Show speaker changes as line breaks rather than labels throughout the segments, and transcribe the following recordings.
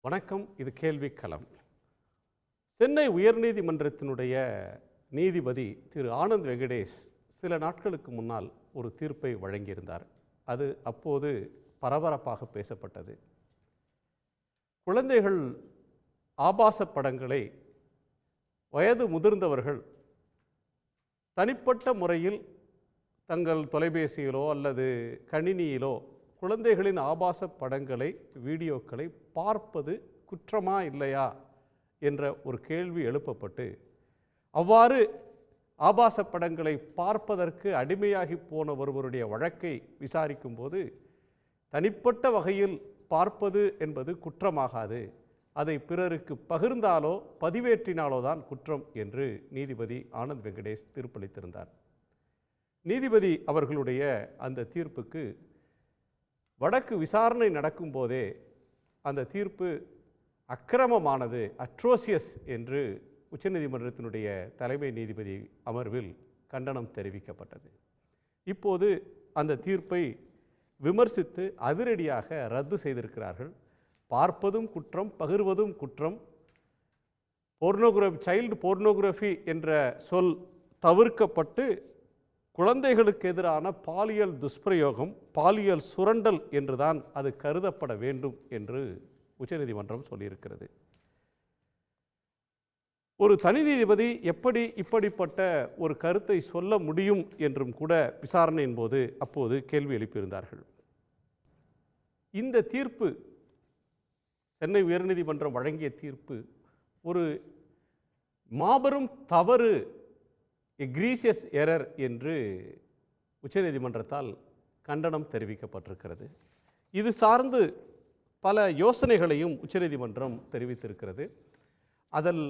வணக்கம். இது கேள்விக்களம். சென்னை உயர்நீதிமன்றத்தினுடைய நீதிபதி திரு ஆனந்த் வெங்கடேஷ் சில நாட்களுக்கு முன்னால் ஒரு தீர்ப்பை வழங்கியிருந்தார். அது அப்போது பரபரப்பாக பேசப்பட்டது. குழந்தைகள் ஆபாச படங்களை வயது முதிர்ந்தவர்கள் தனிப்பட்ட முறையில் தங்கள் தொலைபேசியிலோ அல்லது கணினியிலோ குழந்தைகளின் ஆபாச படங்களை, வீடியோக்களை பார்ப்பது குற்றமா இல்லையா என்ற ஒரு கேள்வி எழுப்பப்பட்டு, அவ்வாறு ஆபாச படங்களை பார்ப்பதற்கு அடிமையாகி போன ஒருவருடைய வழக்கை விசாரிக்கும் போது, தனிப்பட்ட வகையில் பார்ப்பது என்பது குற்றமாகாது, அதை பிறருக்கு பகிர்ந்தாலோ பதிவேற்றினாலோ தான் குற்றம் என்று நீதிபதி ஆனந்த் வெங்கடேஷ் தீர்ப்பளித்திருந்தார். நீதிபதி அவர்களுடைய அந்த தீர்ப்புக்கு வழக்கு விசாரணை நடக்கும் போதே அந்த தீர்ப்பு அக்கிரமமானது, அட்ரோசியஸ் என்று உச்சநீதிமன்றத்தினுடைய தலைமை நீதிபதி அமர்வில் கண்டனம் தெரிவிக்கப்பட்டது. இப்போது அந்த தீர்ப்பை விமர்சித்து அதிரடியாக ரத்து செய்திருக்கிறார்கள். பார்ப்பதும் குற்றம், பகிர்வதும் குற்றம், சைல்டு போர்னோகிராஃபி என்ற சொல் தவிர்க்கப்பட்டு குழந்தைகளுக்கு எதிரான பாலியல் துஷ்பிரயோகம், பாலியல் சுரண்டல் என்றுதான் அது கருதப்பட வேண்டும் என்று உச்சநீதிமன்றம் சொல்லியிருக்கிறது. ஒரு தனி நீதிபதி எப்படி இப்படிப்பட்ட ஒரு கருத்தை சொல்ல முடியும் என்றும் கூட விசாரணையின் போது அப்போது கேள்வி எழுப்பியிருந்தார்கள். இந்த தீர்ப்பு, சென்னை உயர்நீதிமன்றம் வழங்கிய தீர்ப்பு ஒரு மாபெரும் தவறு, எக்ரீசியஸ் எரர் என்று உச்சநீதிமன்றத்தால் கண்டனம் தெரிவிக்கப்பட்டிருக்கிறது. இது சார்ந்து பல யோசனைகளையும் உச்சநீதிமன்றம் தெரிவித்திருக்கிறது. அதில்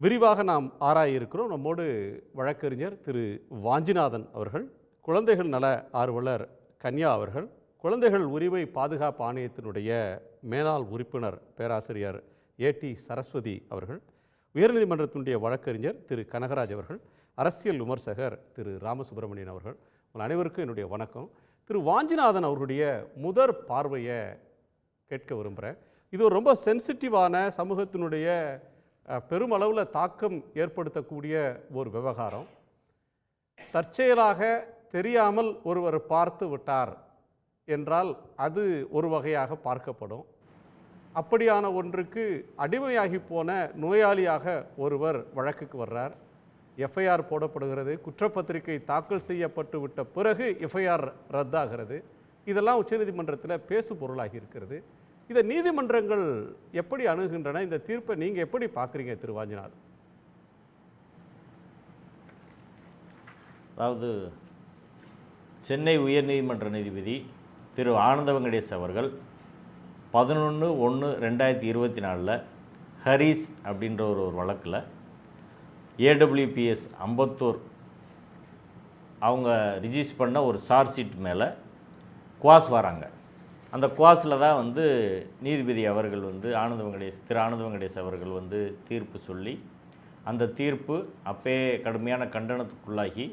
விரிவாக நாம் ஆராயிருக்கிறோம். நம்மோடு வழக்கறிஞர் திரு வாஞ்சிநாதன் அவர்கள், குழந்தைகள் நல ஆர்வலர் கன்யா அவர்கள், குழந்தைகள் உரிமை பாதுகாப்பு ஆணையத்தினுடைய மேலாள் உறுப்பினர் பேராசிரியர் ஏடி சரஸ்வதி அவர்கள், உயர்நீதிமன்றத்தினுடைய வழக்கறிஞர் திரு கனகராஜ் அவர்கள், அரசியல் விமர்சகர் திரு ராமசுப்ரமணியன் அவர்கள். உங்கள் அனைவருக்கும் என்னுடைய வணக்கம். திரு வாஞ்சிநாதன் அவர்களுடைய முதற் பார்வையை கேட்க விரும்புகிறேன். இது ஒரு ரொம்ப சென்சிட்டிவான, சமூகத்தினுடைய பெருமளவில் தாக்கம் ஏற்படுத்தக்கூடிய ஒரு விவகாரம். தற்செயலாக தெரியாமல் ஒருவர் பார்த்து விட்டார் என்றால் அது ஒரு வகையாக பார்க்கப்படும். அப்படியான ஒன்றுக்கு அடிமையாகி போன நோயாளியாக ஒருவர் வழக்குக்கு வர்றார், எஃப்ஐஆர் போடப்படுகிறது, குற்றப்பத்திரிகை தாக்கல் செய்யப்பட்டு விட்ட பிறகு எஃப்ஐஆர் ரத்தாகிறது. இதெல்லாம் உச்சநீதிமன்றத்தில் பேசு பொருளாகி இருக்கிறது. இதை நீதிமன்றங்கள் எப்படி அணுகின்றன? இந்த தீர்ப்பை நீங்கள் எப்படி பார்க்குறீங்க திரு வாஞ்சிநாதன்?
அதாவது, சென்னை உயர்நீதிமன்ற நீதிபதி திரு ஆனந்த வெங்கடேஷ் அவர்கள் 11/1/2024 ஹரிஸ் அப்படின்ற ஒரு வழக்கில் AWPS அம்பத்தூர் அவங்க ரிஜிஸ்டர் பண்ண ஒரு சார்ஜ் ஷீட் மேலே குவாஸ் வராங்க. அந்த குவாஸில் தான் நீதிபதி அவர்கள் திரு ஆனந்த வெங்கடேஷ் அவர்கள் தீர்ப்பு சொல்லி, அந்த தீர்ப்பு அப்பே கடுமையான கண்டனத்துக்குள்ளாகி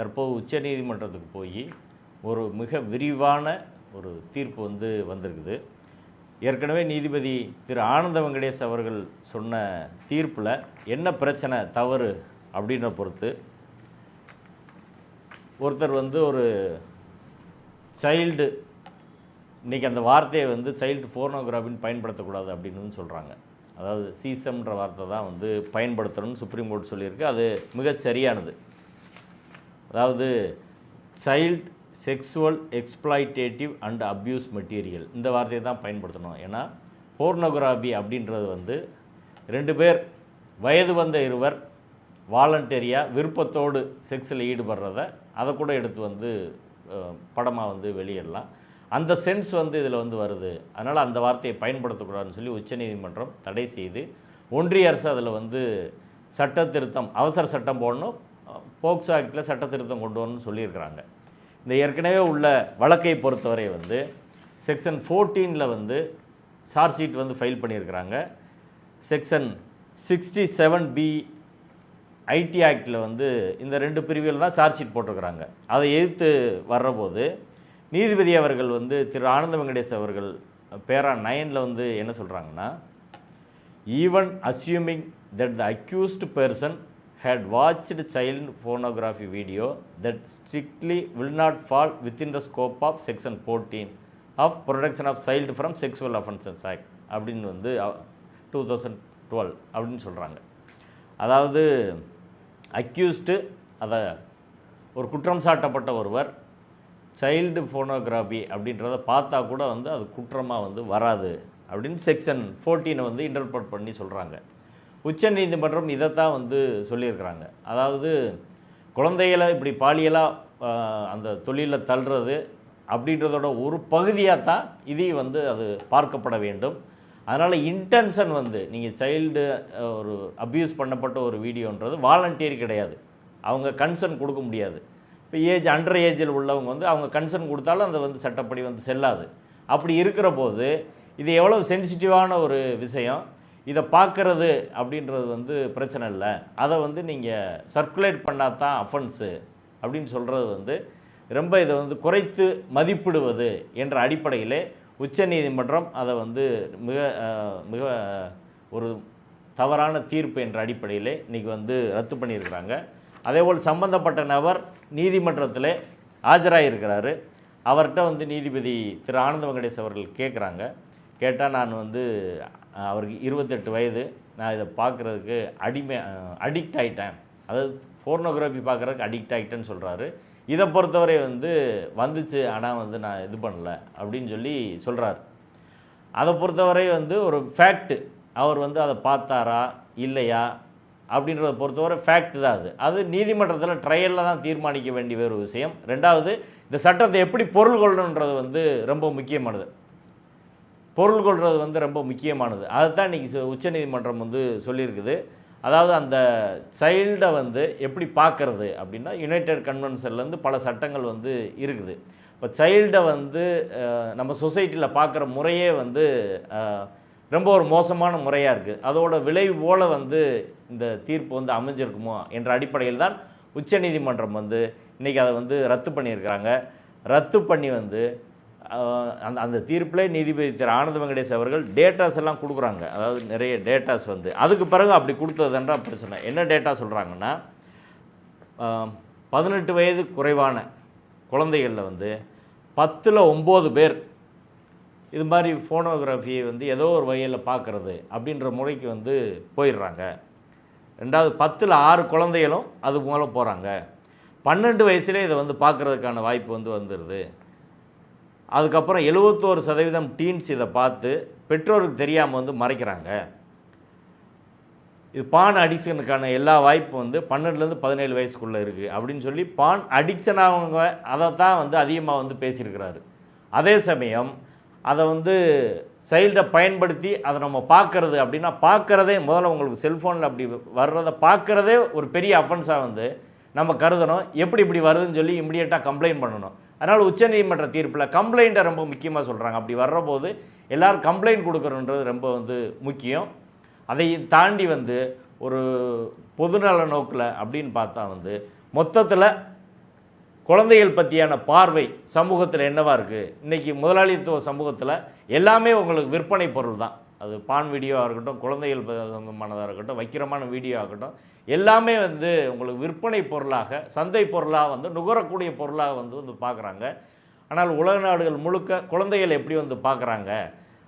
தற்போது உச்சநீதிமன்றத்துக்கு போய் ஒரு மிக விரிவான ஒரு தீர்ப்பு வந்திருக்குது. ஏற்கனவே நீதிபதி திரு ஆனந்த வெங்கடேஷ் அவர்கள் சொன்ன தீர்ப்பில் என்ன பிரச்சனை, தவறு அப்படின்ற பொறுத்து, ஒருத்தர் ஒரு சைல்டு, இன்றைக்கி அந்த வார்த்தையை சைல்டு போர்னோகிராஃபின்னு பயன்படுத்தக்கூடாது அப்படின்னு சொல்கிறாங்க. அதாவது சீசம்ன்ற வார்த்தை தான் பயன்படுத்தணும்னு சுப்ரீம் கோர்ட் சொல்லியிருக்கு. அது மிகச் சரியானது. அதாவது child sexual exploitative and abuse material, இந்த வார்த்தையை தான் பயன்படுத்தணும். ஏன்னா போர்னோகிராஃபி அப்படின்றது 2 பேர், வயது வந்த இருவர் வாலண்டரியாக விருப்பத்தோடு செக்ஸில் ஈடுபடுறத அதை கூட எடுத்து படமாக வெளியிடலாம். அந்த சென்ஸ் இதில் வருது. அதனால் அந்த வார்த்தையை பயன்படுத்தக்கூடாதுன்னு சொல்லி உச்சநீதிமன்றம் தடை செய்து, ஒன்றிய அரசு அதில் சட்ட திருத்தம், அவசர சட்டம் போடணும், போக்சோ ஆக்டில் சட்ட திருத்தம் கொண்டு வரணும்னு சொல்லியிருக்கிறாங்க. இந்த ஏற்கனவே உள்ள வழக்கை பொறுத்தவரை செக்ஷன் 14 சார்ஜ் ஷீட் ஃபைல் பண்ணியிருக்கிறாங்க. செக்ஷன் 67B ஐடி ஆக்டில் இந்த 2 பிரிவுகள் தான் சார்ஜ் ஷீட் போட்டிருக்கிறாங்க. அதை எதிர்த்து வர்றபோது நீதிபதி அவர்கள் திரு ஆனந்த வெங்கடேஷ் அவர்கள் பேரா 9ல் வந்து என்ன சொல்கிறாங்கன்னா, even assuming that the accused person had watched child pornography video that strictly will not fall within the scope of section 14 of protection of child from sexual offences act அப்படின்னு வந்து 2012 அப்படின்னு சொல்கிறாங்க. அதாவது அக்யூஸ்டு, அதை ஒரு குற்றம் சாட்டப்பட்ட ஒருவர் சைல்டு ஃபோனோகிராஃபி அப்படின்றத பார்த்தா கூட வந்து அது குற்றமாக வந்து வராது அப்படின்னு செக்ஷன் 14 வந்து இன்டர்பிரட் பண்ணி சொல்கிறாங்க. உச்சநீதிமன்றம் இதைத்தான் வந்து சொல்லியிருக்கிறாங்க. அதாவது குழந்தைகளை இப்படி பாலியலாக அந்த தொழிலில் தள்ளுறது அப்படின்றதோட ஒரு பகுதியாக தான் இதையும் வந்து அது பார்க்கப்பட வேண்டும். அதனால் இன்டென்ஷன் வந்து நீங்கள் சைல்டு ஒரு அப்யூஸ் பண்ணப்பட்ட ஒரு வீடியோன்றது வாலண்டியர் கிடையாது, அவங்க கன்சர்ன் கொடுக்க முடியாது. இப்போ அண்டர் ஏஜில் உள்ளவங்க வந்து அவங்க கன்சர்ன் கொடுத்தாலும் அந்த வந்து சட்டப்படி வந்து செல்லாது. அப்படி இருக்கிற போது இது எவ்வளோ சென்சிட்டிவான ஒரு விஷயம், இதை பார்க்குறது அப்படின்றது வந்து பிரச்சனை இல்லை, அதை வந்து நீங்கள் சர்க்குலேட் பண்ணால் தான் அஃபென்ஸு அப்படின்னு சொல்கிறது வந்து ரொம்ப இதை வந்து குறைத்து மதிப்பிடுவது என்ற அடிப்படையிலே உச்சநீதிமன்றம் அதை வந்து மிக ஒரு தவறான தீர்ப்பு என்ற அடிப்படையிலே இன்றைக்கி வந்து ரத்து பண்ணியிருக்கிறாங்க. அதேபோல் சம்பந்தப்பட்ட நபர் நீதிமன்றத்தில் ஆஜராகியிருக்கிறாரு. அவர்கிட்ட வந்து நீதிபதி திரு ஆனந்த வெங்கடேஷ் அவர்கள் கேட்குறாங்க. கேட்டால் நான் வந்து அவருக்கு 28 வயது, நான் இதை பார்க்குறதுக்கு அடிக்ட் ஆகிட்டேன், அதாவது போர்னோகிராஃபி பார்க்குறதுக்கு அடிக்ட் ஆகிட்டேன்னு சொல்கிறாரு. இதை பொறுத்தவரை வந்து வந்துச்சு, ஆனால் வந்து நான் இது பண்ணலை அப்படின்னு சொல்லி சொல்கிறார். அதை பொறுத்தவரை வந்து ஒரு ஃபேக்ட்டு, அவர் வந்து அதை பார்த்தாரா இல்லையா அப்படின்றத பொறுத்தவரை ஃபேக்ட் தான். அது நீதிமன்றத்தில் ட்ரையலில் தான் தீர்மானிக்க வேண்டிய ஒரு விஷயம். ரெண்டாவது, இந்த சட்டத்தை எப்படி பொருள் கொள்ளணுன்றது வந்து ரொம்ப முக்கியமானது. பொருள் கொள்வது வந்து ரொம்ப முக்கியமானது. அதுதான் இன்றைக்கி உச்சநீதிமன்றம் வந்து சொல்லியிருக்குது. அதாவது அந்த சைல்டை வந்து எப்படி பார்க்குறது அப்படின்னா, யுனைடெட் கன்வென்ஷன்லேருந்து பல சட்டங்கள் வந்து இருக்குது. இப்போ சைல்டை வந்து நம்ம சொசைட்டியில் பார்க்குற முறையே வந்து ரொம்ப ஒரு மோசமான முறையாக இருக்குது. அதோட விளைவு போல் வந்து இந்த தீர்ப்பு வந்து அமைஞ்சிருக்குமோ என்ற அடிப்படையில் தான் உச்சநீதிமன்றம் வந்து இன்றைக்கி அதை வந்து ரத்து பண்ணியிருக்கிறாங்க. ரத்து பண்ணி வந்து அந்த தீர்ப்பில் நீதிபதி திரு ஆனந்த வெங்கடேஷ் அவர்கள் டேட்டாஸ் எல்லாம் கொடுக்குறாங்க. அதாவது நிறைய டேட்டாஸ் வந்து அதுக்கு பிறகு அப்படி கொடுத்ததுன்றா பிரச்சனை. என்ன டேட்டா சொல்கிறாங்கன்னா, 18 வயது குறைவான குழந்தைகளில் வந்து 10ல் 9 பேர் இது மாதிரி ஃபோனோகிராஃபியை வந்து ஏதோ ஒரு வகையில் பார்க்குறது அப்படின்ற முறைக்கு வந்து போயிடுறாங்க. ரெண்டாவது, 10ல் 6 குழந்தைகளும் அது மூலம் போகிறாங்க. 12 வயசுலேயே இதை வந்து பார்க்குறதுக்கான வாய்ப்பு வந்து வந்துடுது. அதுக்கப்புறம் 71% டீன்ஸ் இதை பார்த்து பெற்றோருக்கு தெரியாமல் வந்து மறைக்கிறாங்க. இது பான் அடிக்ஷனுக்கான எல்லா வாய்ப்பும் வந்து 12லேருந்து 17 வயசுக்குள்ளே இருக்குது அப்படின்னு சொல்லி பான் அடிக்ஷனாக அதை தான் வந்து அதிகமாக வந்து பேசியிருக்கிறாரு. அதே சமயம் அதை வந்து சைல்டை பயன்படுத்தி அதை நம்ம பார்க்குறது அப்படின்னா, பார்க்குறதே முதல்ல உங்களுக்கு செல்ஃபோனில் அப்படி வர்றதை பார்க்குறதே ஒரு பெரிய அஃபென்ஸாக வந்து நம்ம கருதணும். எப்படி இப்படி வருதுன்னு சொல்லி இமிடியேட்டாக கம்ப்ளைண்ட் பண்ணணும். அதனால் உச்சநீதிமன்ற தீர்ப்பில் கம்ப்ளைண்ட்டை ரொம்ப முக்கியமாக சொல்கிறாங்க. அப்படி வர்றபோது எல்லோரும் கம்ப்ளைண்ட் கொடுக்கணுன்றது ரொம்ப வந்து முக்கியம். அதை தாண்டி வந்து ஒரு பொதுநல நோக்கில் அப்படின்னு பார்த்தா வந்து மொத்தத்தில் குழந்தைகள் பற்றியான பார்வை சமூகத்தில் என்னவாக இருக்குது. இன்றைக்கி முதலாளித்துவ சமூகத்தில் எல்லாமே உங்களுக்கு விற்பனை பொருள் தான். அது பான் வீடியோவாக இருக்கட்டும், குழந்தைகள் சம்பந்தமானதாக இருக்கட்டும், வைக்கிறமான வீடியோ ஆகட்டும், எல்லாமே வந்து உங்களுக்கு விற்பனை பொருளாக, சந்தை பொருளாக வந்து நுகரக்கூடிய பொருளாக வந்து பார்க்குறாங்க. ஆனால் உலக நாடுகள் முழுக்க குழந்தைகள் எப்படி வந்து பார்க்குறாங்க,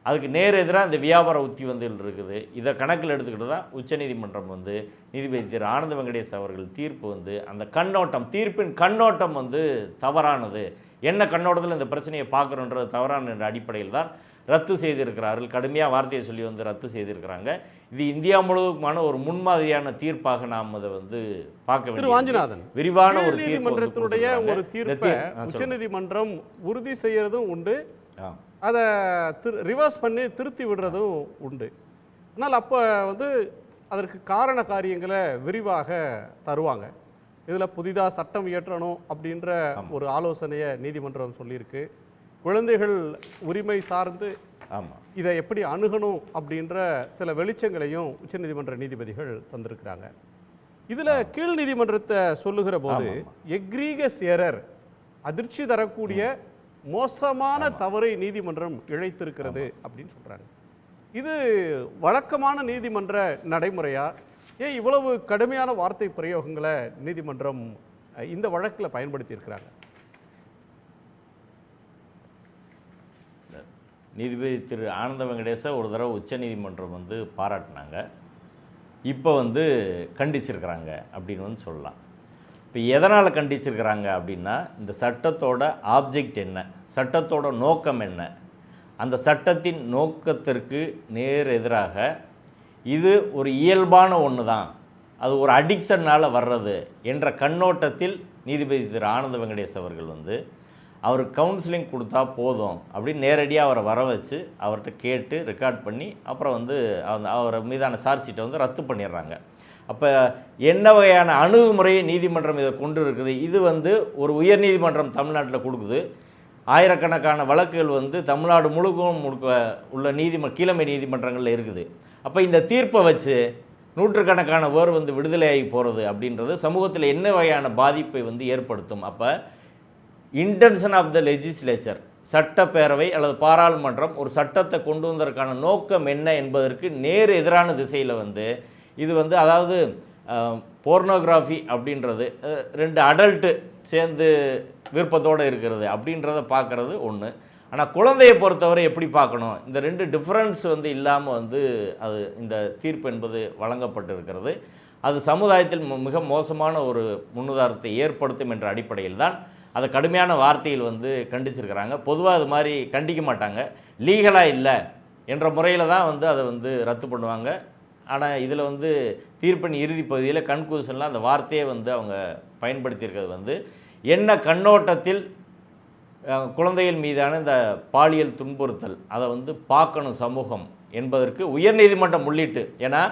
அதுக்கு நேர் எதிராக இந்த வியாபார உத்தி வந்து இருக்குது. இதை கணக்கில் எடுத்துக்கிட்டு தான் உச்சநீதிமன்றம் வந்து நீதிபதி திரு ஆனந்த வெங்கடேஷ் அவர்கள் தீர்ப்பு வந்து அந்த கண்ணோட்டம், தீர்ப்பின் கண்ணோட்டம் வந்து தவறானது, என்ன கண்ணோட்டத்தில் இந்த பிரச்சனையை பார்க்குறோன்றது தவறான என்ற அடிப்படையில் தான் ரத்து செய்திருக்கிறார்கள். கடுமையாக வார்த்தையை சொல்லி வந்து ரத்து செய்திருக்கிறாங்க. இது இந்தியா முழுவதுமான ஒரு முன்மாதிரியான தீர்ப்பாக நாம் அதை வந்து பார்க்க வேண்டும்.
வாஞ்சிநாதன்,
விரிவான ஒரு
நீதிமன்றத்தினுடைய ஒரு தீர்ப்பை உச்சநீதிமன்றம் உறுதி செய்யறதும் உண்டு, அதை ரிவர்ஸ் பண்ணி திருத்தி விடுறதும் உண்டு. ஆனால் அப்போ வந்து அதற்கு காரண காரியங்களை விரிவாக தருவாங்க. இதில் புதிதாக சட்டம் இயற்றணும் அப்படின்ற ஒரு ஆலோசனையை நீதிமன்றம் சொல்லியிருக்கு. குழந்தைகள் உரிமை சார்ந்து இதை எப்படி அணுகணும் அப்படின்ற சில வெளிச்சங்களையும் உச்சநீதிமன்ற நீதிபதிகள் தந்திருக்கிறாங்க. இதில் கீழ் நீதிமன்றத்தை சொல்லுகிற போது எக்ரீகஸ் எரர், அதிர்ச்சி தரக்கூடிய மோசமான தவறை நீதிமன்றம் இழைத்திருக்கிறது அப்படின்னு சொல்றாங்க. இது வழக்கமான நீதிமன்ற நடைமுறையா? ஏன் இவ்வளவு கடுமையான வார்த்தை பிரயோகங்களை நீதிமன்றம் இந்த வழக்கில் பயன்படுத்தி இருக்கிறாங்க?
நீதிபதி திரு ஆனந்த வெங்கடேச ஒரு தடவை உச்சநீதிமன்றம் வந்து பாராட்டினாங்க, இப்போ வந்து கண்டிச்சிருக்கிறாங்க அப்படின்னு வந்து சொல்லலாம். இப்போ எதனால் கண்டிச்சிருக்கிறாங்க அப்படின்னா, இந்த சட்டத்தோட ஆப்ஜெக்ட் என்ன, சட்டத்தோட நோக்கம் என்ன, அந்த சட்டத்தின் நோக்கத்திற்கு நேர் எதிராக இது ஒரு இயல்பான ஒன்று தான், அது ஒரு அடிக்ஷனால் வர்றது என்ற கண்ணோட்டத்தில் நீதிபதி திரு ஆனந்த வெங்கடேஷ் அவர்கள் வந்து அவருக்கு கவுன்சிலிங் கொடுத்தா போதும் அப்படின்னு நேரடியாக அவரை வர வச்சு அவர்கிட்ட கேட்டு ரெக்கார்ட் பண்ணி அப்புறம் வந்து அவர் மீதான சார்ஜ் ஷீட்டை வந்து ரத்து பண்ணிடுறாங்க. அப்போ என்ன வகையான அணுகுமுறையை நீதிமன்றம் இதை கொண்டு இருக்குது? இது வந்து ஒரு உயர் நீதிமன்றம் தமிழ்நாட்டில் கொடுக்குது. ஆயிரக்கணக்கான வழக்குகள் வந்து தமிழ்நாடு முழுக்க உள்ள கீழமை நீதிமன்றங்களில் இருக்குது. அப்போ இந்த தீர்ப்பை வச்சு நூற்றுக்கணக்கான பேர் வந்து விடுதலையாகி போகிறது அப்படின்றது சமூகத்தில் என்ன வகையான பாதிப்பை வந்து ஏற்படுத்தும்? அப்போ இன்டென்ஷன் ஆஃப் த லெஜிஸ்லேச்சர், சட்டப்பேரவை அல்லது பாராளுமன்றம் ஒரு சட்டத்தை கொண்டு வந்ததற்கான நோக்கம் என்ன என்பதற்கு நேர் எதிரான திசையில் வந்து இது வந்து, அதாவது போர்னோகிராஃபி அப்படின்றது ரெண்டு அடல்ட்டு சேர்ந்து விருப்பத்தோடு இருக்கிறது அப்படின்றத பார்க்குறது ஒன்று. ஆனால் குழந்தையை பொறுத்தவரை எப்படி பார்க்கணும், இந்த ரெண்டு டிஃப்ரென்ஸ் வந்து இல்லாமல் வந்து அது இந்த தீர்ப்பு என்பது வழங்கப்பட்டிருக்கிறது. அது சமுதாயத்தில் மிக மோசமான ஒரு முன்னுதாரணத்தை ஏற்படுத்தும் என்ற அடிப்படையில் தான் அதை கடுமையான வார்த்தையில் வந்து கண்டிச்சிருக்கிறாங்க. பொதுவாக அது மாதிரி கண்டிக்க மாட்டாங்க, லீகலாக இல்லை என்ற முறையில் தான் வந்து அதை வந்து ரத்து பண்ணுவாங்க. ஆனால் இதில் வந்து தீர்ப்பின் இறுதி பகுதியில் கன்க்ளூஷனில் அந்த வார்த்தையை வந்து அவங்க பயன்படுத்தியிருக்கிறது வந்து என்ன கண்ணோட்டத்தில் குழந்தைகள் மீதான இந்த பாலியல் துன்புறுத்தல் அதை வந்து பார்க்கணும் சமூகம் என்பதற்கு உயர்நீதிமன்றம் உள்ளிட்டு. ஏன்னா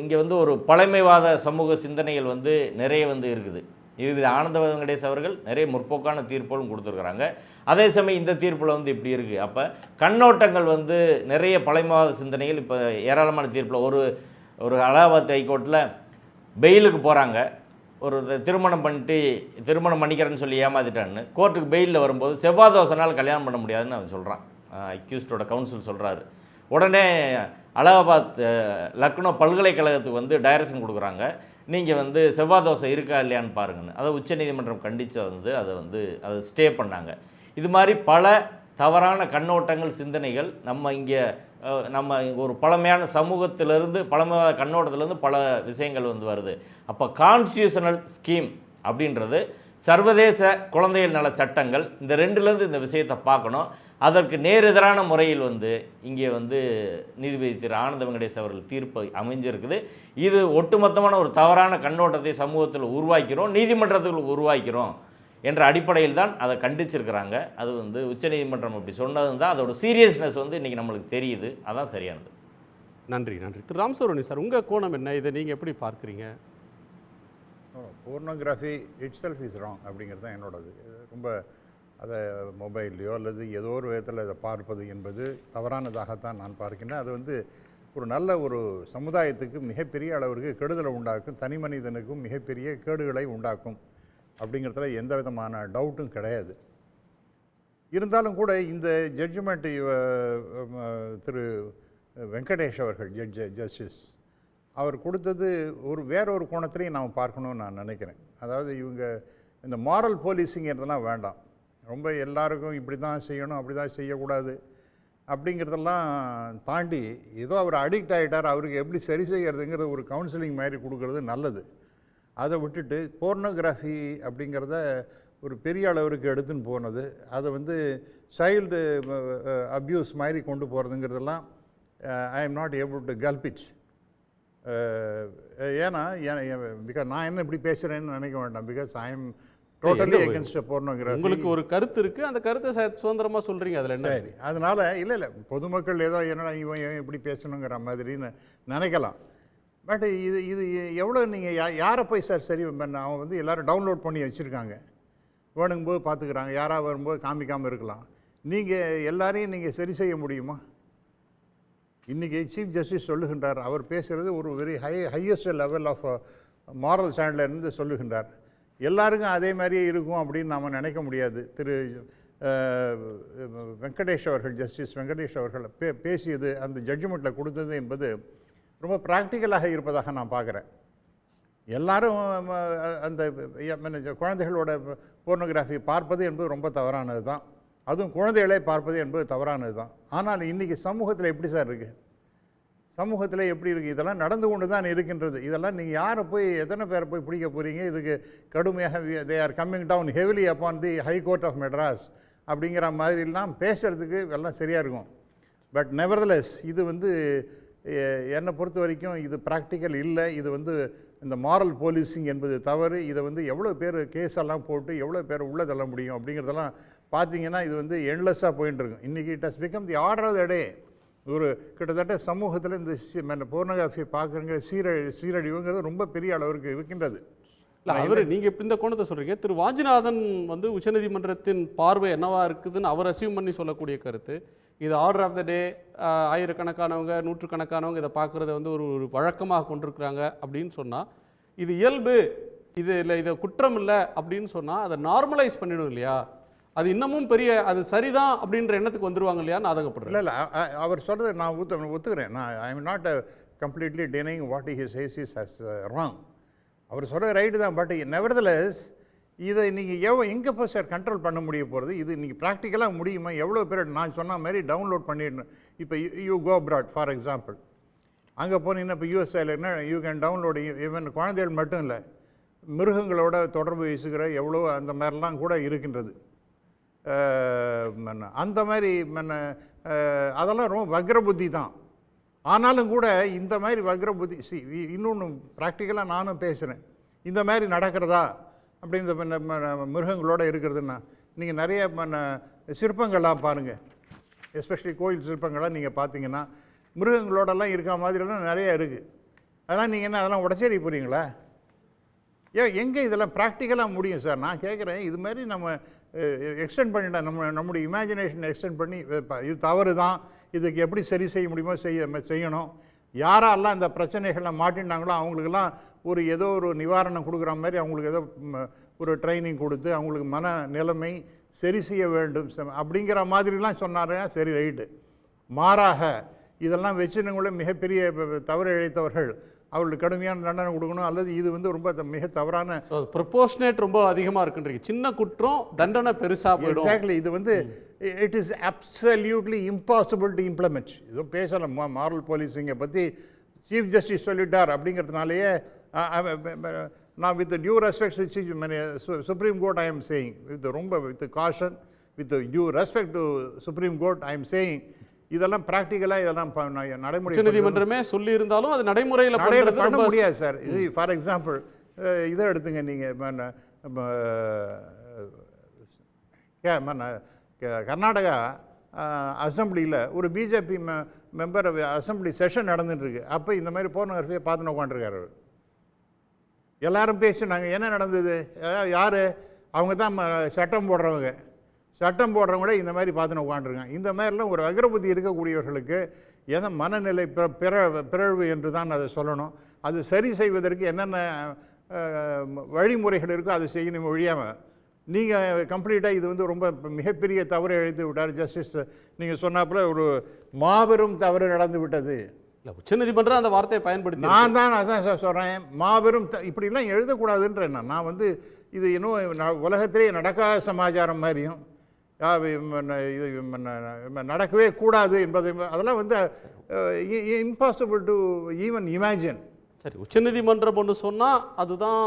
இங்கே வந்து ஒரு பழமைவாத சமூக சிந்தனைகள் வந்து நிறைய வந்து இருக்குது. இது ஆனந்த வெங்கடேஷ் அவர்கள் நிறைய முற்போக்கான தீர்ப்புகளும் கொடுத்துருக்குறாங்க. அதே சமயம் இந்த தீர்ப்பில் வந்து இப்படி இருக்குது. அப்போ கண்ணோட்டங்கள் வந்து நிறைய பழமைவாத சிந்தனைகள் இப்போ ஏராளமான தீர்ப்பில் ஒரு அலகாபாத் ஹைகோர்ட்டில் பெயிலுக்கு போகிறாங்க, ஒரு திருமணம் பண்ணிக்கிறேன்னு சொல்லி ஏமாத்திட்டான்னு கோர்ட்டுக்கு பெயிலில் வரும்போது செவ்வாய் தோசைனால் கல்யாணம் பண்ண முடியாதுன்னு அவன் சொல்கிறான், அக்யூஸ்டோட கவுன்சில் சொல்கிறாரு. உடனே அலகாபாத் லக்னோ பல்கலைக்கழகத்துக்கு வந்து டைரக்ஷன் கொடுக்குறாங்க, நீங்கள் வந்து செவ்வாய் தோசை இருக்கா இல்லையான்னு பாருங்கன்னு. அதை உச்சநீதிமன்றம் கண்டித்து வந்து அதை ஸ்டே பண்ணாங்க. இது மாதிரி பல தவறான கண்ணோட்டங்கள் சிந்தனைகள் நம்ம ஒரு பழமையான சமூகத்திலிருந்து பழமையான கண்ணோட்டத்திலேருந்து பல விஷயங்கள் வந்து வருது. அப்போ கான்ஸ்டியூஷனல் ஸ்கீம் அப்படின்றது சர்வதேச குழந்தைகள் நல சட்டங்கள், இந்த ரெண்டுலேருந்து இந்த விஷயத்தை பார்க்கணும். அதற்கு நேரெதிரான முறையில் வந்து இங்கே வந்து நீதிபதி திரு ஆனந்த வெங்கடேஷ் அவர்கள் தீர்ப்பு அமைஞ்சிருக்குது. இது ஒட்டுமொத்தமான ஒரு தவறான கண்ணோட்டத்தை சமூகத்தில் உருவாக்கிறோம், நீதிமன்றத்தில் உருவாக்கிறோம் என்ற அடிப்படையில் தான் அதை கண்டிச்சிருக்கிறாங்க. அது வந்து உச்சநீதிமன்றம் அப்படி சொன்னது தான் அதோட சீரியஸ்னஸ் வந்து இன்றைக்கி நம்மளுக்கு தெரியுது. அதான் சரியானது.
நன்றி. திரு ராமசுப்ரமணியம் சார், உங்கள் கோணம் என்ன, இதை நீங்கள் எப்படி பார்க்குறீங்க?
Pornography it self is wrong அப்படிங்கிறது தான் என்னோடது. ரொம்ப அதை மொபைல்லையோ அல்லது ஏதோ ஒரு விதத்தில் அதை பார்ப்பது என்பது தவறானதாகத்தான் நான் பார்க்கின்றேன். அது வந்து ஒரு நல்ல ஒரு சமுதாயத்துக்கு மிகப்பெரிய அளவிற்கு கெடுதலை உண்டாக்கும், தனி மனிதனுக்கும் மிகப்பெரிய கேடுகளை உண்டாக்கும் அப்படிங்கிறதுல எந்த விதமான டவுட்டும் கிடையாது. இருந்தாலும் கூட இந்த ஜட்ஜ்மெண்ட் திரு வெங்கடேஷ் அவர்கள் ஜஸ்டிஸ் அவர் கொடுத்தது வேறொரு கோணத்திலையும் நாம் பார்க்கணும்னு நான் நினைக்கிறேன். அதாவது இவங்க இந்த மாரல் போலீஸிங்கிறதெல்லாம் வேண்டாம், ரொம்ப எல்லாருக்கும் இப்படி தான் செய்யணும் அப்படி தான் செய்யக்கூடாது அப்படிங்கிறதெல்லாம் தாண்டி ஏதோ அவர் அடிக்ட் ஆகிட்டார், அவருக்கு எப்படி சரி செய்கிறதுங்கிறது ஒரு கவுன்சிலிங் மாதிரி கொடுக்கறது நல்லது. அதை விட்டுட்டு போர்னோகிராஃபி அப்படிங்கிறத ஒரு பெரிய அளவிற்கு எடுத்துன்னு போனது, அதை வந்து சைல்டு அப்யூஸ் மாதிரி கொண்டு போகிறதுங்கிறதெல்லாம் I am not able to gulp it. ஏன்னா பிகாஸ் நான் என்ன இப்படி பேசுகிறேன்னு நினைக்க வேண்டாம், because I am totally against pornography.
உங்களுக்கு ஒரு கருத்து இருக்குது, அந்த கருத்தை சுதந்திரமாக சொல்கிறீங்க, அதில் என்ன
சரி. அதனால் இல்லை பொதுமக்கள் ஏதோ என்னடா இவன் இப்படி பேசணுங்கிற மாதிரின்னு நினைக்கலாம். பட் இது எவ்வளோ நீங்கள் யாரை போய் சரி பண்ண, அவன் வந்து எல்லோரும் டவுன்லோட் பண்ணி வச்சுருக்காங்க, வேணுங்கும்போது பார்த்துக்கிறாங்க, யாராக வரும்போது காமிக்காமல் இருக்கலாம். நீங்கள் எல்லாரையும் நீங்கள் சரி செய்ய முடியுமா? இன்றைக்கி சீஃப் ஜஸ்டிஸ் சொல்லுகின்றார், அவர் பேசுகிறது ஒரு very highest level of moral ஸ்டாண்டில் இருந்து சொல்லுகின்றார். எல்லாருக்கும் அதே மாதிரியே இருக்கும் அப்படின்னு நாம் நினைக்க முடியாது. திரு வெங்கடேஷ் அவர்கள், ஜஸ்டிஸ் வெங்கடேஷ் அவர்கள் பேசியது, அந்த ஜட்ஜ்மெண்ட்டில் கொடுத்தது என்பது ரொம்ப ப்ராக்டிக்கலாக இருப்பதாக நான் பார்க்குறேன். எல்லாரும் அந்த குழந்தைகளோட போர்னோகிராஃபி பார்ப்பது என்பது ரொம்ப தவறானது தான். அதுவும் குழந்தைகளை பார்ப்பது என்பது தவறானது தான். ஆனால் இன்றைக்கி சமூகத்தில் எப்படி சார் இருக்குது? சமூகத்தில் எப்படி இருக்குது? இதெல்லாம் நடந்து கொண்டு தான் இருக்கின்றது. இதெல்லாம் நீங்கள் யாரை போய் எத்தனை பேரை போய் பிடிக்க போகிறீங்க? இதுக்கு கடுமையாக they are coming down heavily upon the High Court of Madras அப்படிங்கிற மாதிரிலாம் பேசுகிறதுக்கு எல்லாம் சரியாக இருக்கும். பட் நெவர்தலெஸ் இது என்னை பொறுத்த வரைக்கும் இது ப்ராக்டிக்கல் இல்லை. இது இந்த மாரல் போலீசிங் என்பது தவறு. இதை எவ்வளோ பேர் கேஸெல்லாம் போட்டு எவ்வளோ பேர் உள்ளே தள்ள முடியும் அப்படிங்கிறதெல்லாம் பார்த்தீங்கன்னா இது எண்ட்லெஸ்ஸாக போயிட்டு இருக்கும். இன்றைக்கி it has become the order of the day. ஒரு கிட்டத்தட்ட சமூகத்தில் இந்த போர்னோகிராஃபியை பார்க்குறங்க சீரழிவுங்கிறது ரொம்ப பெரிய அளவிற்கு இருக்கின்றது.
இல்லை, அவர் நீங்கள் இப்போ இந்த கோணத்தை சொல்கிறீங்க. திரு வாஞ்சிநாதன் உச்சநீதிமன்றத்தின் பார்வை என்னவா இருக்குதுன்னு அவர் அசியூம் பண்ணி சொல்லக்கூடிய கருத்து, இது ஆர்டர் ஆஃப் த டே, ஆயிரக்கணக்கானவங்க நூற்றுக்கணக்கானவங்க இதை பார்க்குறத ஒரு வழக்கமாக கொண்டிருக்கிறாங்க அப்படின்னு சொன்னால், இது இயல்பு, இது இல்லை, இதை குற்றம் இல்லை அப்படின்னு சொன்னால் அதை நார்மலைஸ் பண்ணிடும் இல்லையா? அது இன்னமும் பெரிய அது சரிதான் அப்படின்ற எண்ணத்துக்கு வந்துருவாங்க இல்லையா? நான் அதங்கப்படுறேன்.
இல்லை அவர் சொல்கிறது நான் ஒத்துக்கிறேன். I am not completely denying what he says is as wrong. அவர் சொல்கிறது ரைட்டு தான். பட் நெவர்தலெஸ் இதை நீங்கள் எங்கே போய் சார் கண்ட்ரோல் பண்ண முடிய போகிறது? இது நீங்கள் ப்ராக்டிக்கலாக முடியுமா? எவ்வளோ பேர் நான் சொன்ன மாதிரி டவுன்லோட் பண்ணிடணும். இப்போ you go abroad for example, அங்கே போனீங்கன்னா இப்போ யூஎஸ்ஏல யூ கேன் டவுன்லோடு. ஈவன் குழந்தைகள் மட்டும் இல்லை, மிருகங்களோட தொடர்பு வீசுகிற எவ்வளோ அந்த மாதிரிலாம் கூட இருக்கின்றது. அந்த மாதிரி அதெல்லாம் ரொம்ப வக்ர புத்தி தான். ஆனாலும் கூட இந்த மாதிரி வக்ர புத்தி இன்னொன்று ப்ராக்டிக்கலாக நானும் பேசுகிறேன். இந்த மாதிரி நடக்கிறதா அப்படின்னு மிருகங்களோடு இருக்கிறதுன்னா, நீங்கள் நிறைய சிற்பங்கள்லாம் பாருங்கள், எஸ்பெஷலி கோயில் சிற்பங்கள்லாம் நீங்கள் பார்த்தீங்கன்னா மிருகங்களோடலாம் இருக்கிற மாதிரிலாம் நிறையா இருக்குது. அதெல்லாம் நீங்கள் என்ன அதெல்லாம் உடச்சேரி போகிறீங்களா? எங்கே இதெல்லாம் ப்ராக்டிக்கலாக முடியும் சார்? நான் கேட்குறேன், இது மாதிரி நம்ம எக்ஸ்டெண்ட் பண்ணிட்டேன், நம்முடைய இமேஜினேஷன் எக்ஸ்டெண்ட் பண்ணி இது தவறு தான், இதுக்கு எப்படி சரி செய்ய முடியுமோ செய்யணும். யாரெல்லாம் இந்த பிரச்சனைகளில் மாட்டினாங்களோ அவங்களுக்கெல்லாம் ஏதோ ஒரு நிவாரணம் கொடுக்குற மாதிரி அவங்களுக்கு ஏதோ ஒரு ட்ரைனிங் கொடுத்து அவங்களுக்கு மன நிலைமை சரி செய்ய வேண்டும் அப்படிங்கிற மாதிரிலாம் சொன்னார். சரி, ரைட்டு. மாறாக இதெல்லாம் வச்சுனவங்களே மிகப்பெரிய தவறு இழைத்தவர்கள், அவர்களுக்கு கடுமையான தண்டனை கொடுக்கணும், அல்லது இது ரொம்ப மிக தவறான
ப்ரொபோர்ஷனேட் ரொம்ப அதிகமாக இருக்குன்றீங்க. சின்ன குற்றம் தண்டனை பெருசாக போயிடும்.
எக்ஸாக்ட்லி. இது it is absolutely impossible to implement. இதோ பேசலாம் மாரல் போலீசிங்கை பற்றி சீஃப் ஜஸ்டிஸ் சொல்லிட்டார் அப்படிங்கிறதுனாலேயே நான் with due respect Supreme Court I am saying with caution, with due respect to Supreme Court I am saying, இதெல்லாம் ப்ராக்டிக்கலாக இதெல்லாம் நடைமுறை
நீதிமன்றமே சொல்லி இருந்தாலும் அது நடைமுறையில்
பண்ண முடியாது சார். இது ஃபார் எக்ஸாம்பிள் இதை எடுத்துங்க நீங்கள், கர்நாடகா அசம்பிளியில் ஒரு பிஜேபி மெம்பர் அசம்பிளி செஷன் நடந்துட்டுருக்கு. அப்போ இந்த மாதிரி போர்னோகிராஃபியை பார்த்துன்னு உட்காந்துருக்காரு. எல்லாரும் பேசினாங்க, என்ன நடந்தது, யார் அவங்க தான் சட்டம் போடுறவங்க, சட்டம் போடுறவங்களே இந்த மாதிரி பார்த்துன்னு உட்காந்துருக்காங்க. இந்த மாதிரிலாம் ஒரு அகரபுத்தி இருக்கக்கூடியவர்களுக்கு எதை மனநிலை பிறழ்வு என்று தான் அதை சொல்லணும். அது சரி செய்வதற்கு என்னென்ன வழிமுறைகள் இருக்கோ அதை செய்யணும். ஒழியாமல் நீங்கள் கம்ப்ளீட்டாக இது ரொம்ப மிகப்பெரிய தவறு இழைத்து விட்டார் ஜஸ்டிஸ். நீங்கள் சொன்னாப்புல ஒரு மாபெரும் தவறு நடந்து விட்டது.
இல்லை, உச்சநீதிமன்றம் அந்த வார்த்தையை பயன்படுத்தி
அதான் சார் சொல்கிறேன், மாபெரும் இப்படிலாம் எழுதக்கூடாதுன்றேன். நான் இது இன்னும் உலகத்திலே நடக்காத சமாச்சாரம் மாதிரியும் இது நடக்கவே கூடாது என்பது அதெல்லாம் இம்பாசிபிள் டு ஈவன் இமேஜின்.
சரி, உச்சநீதிமன்றம் ஒன்று சொன்னால் அதுதான்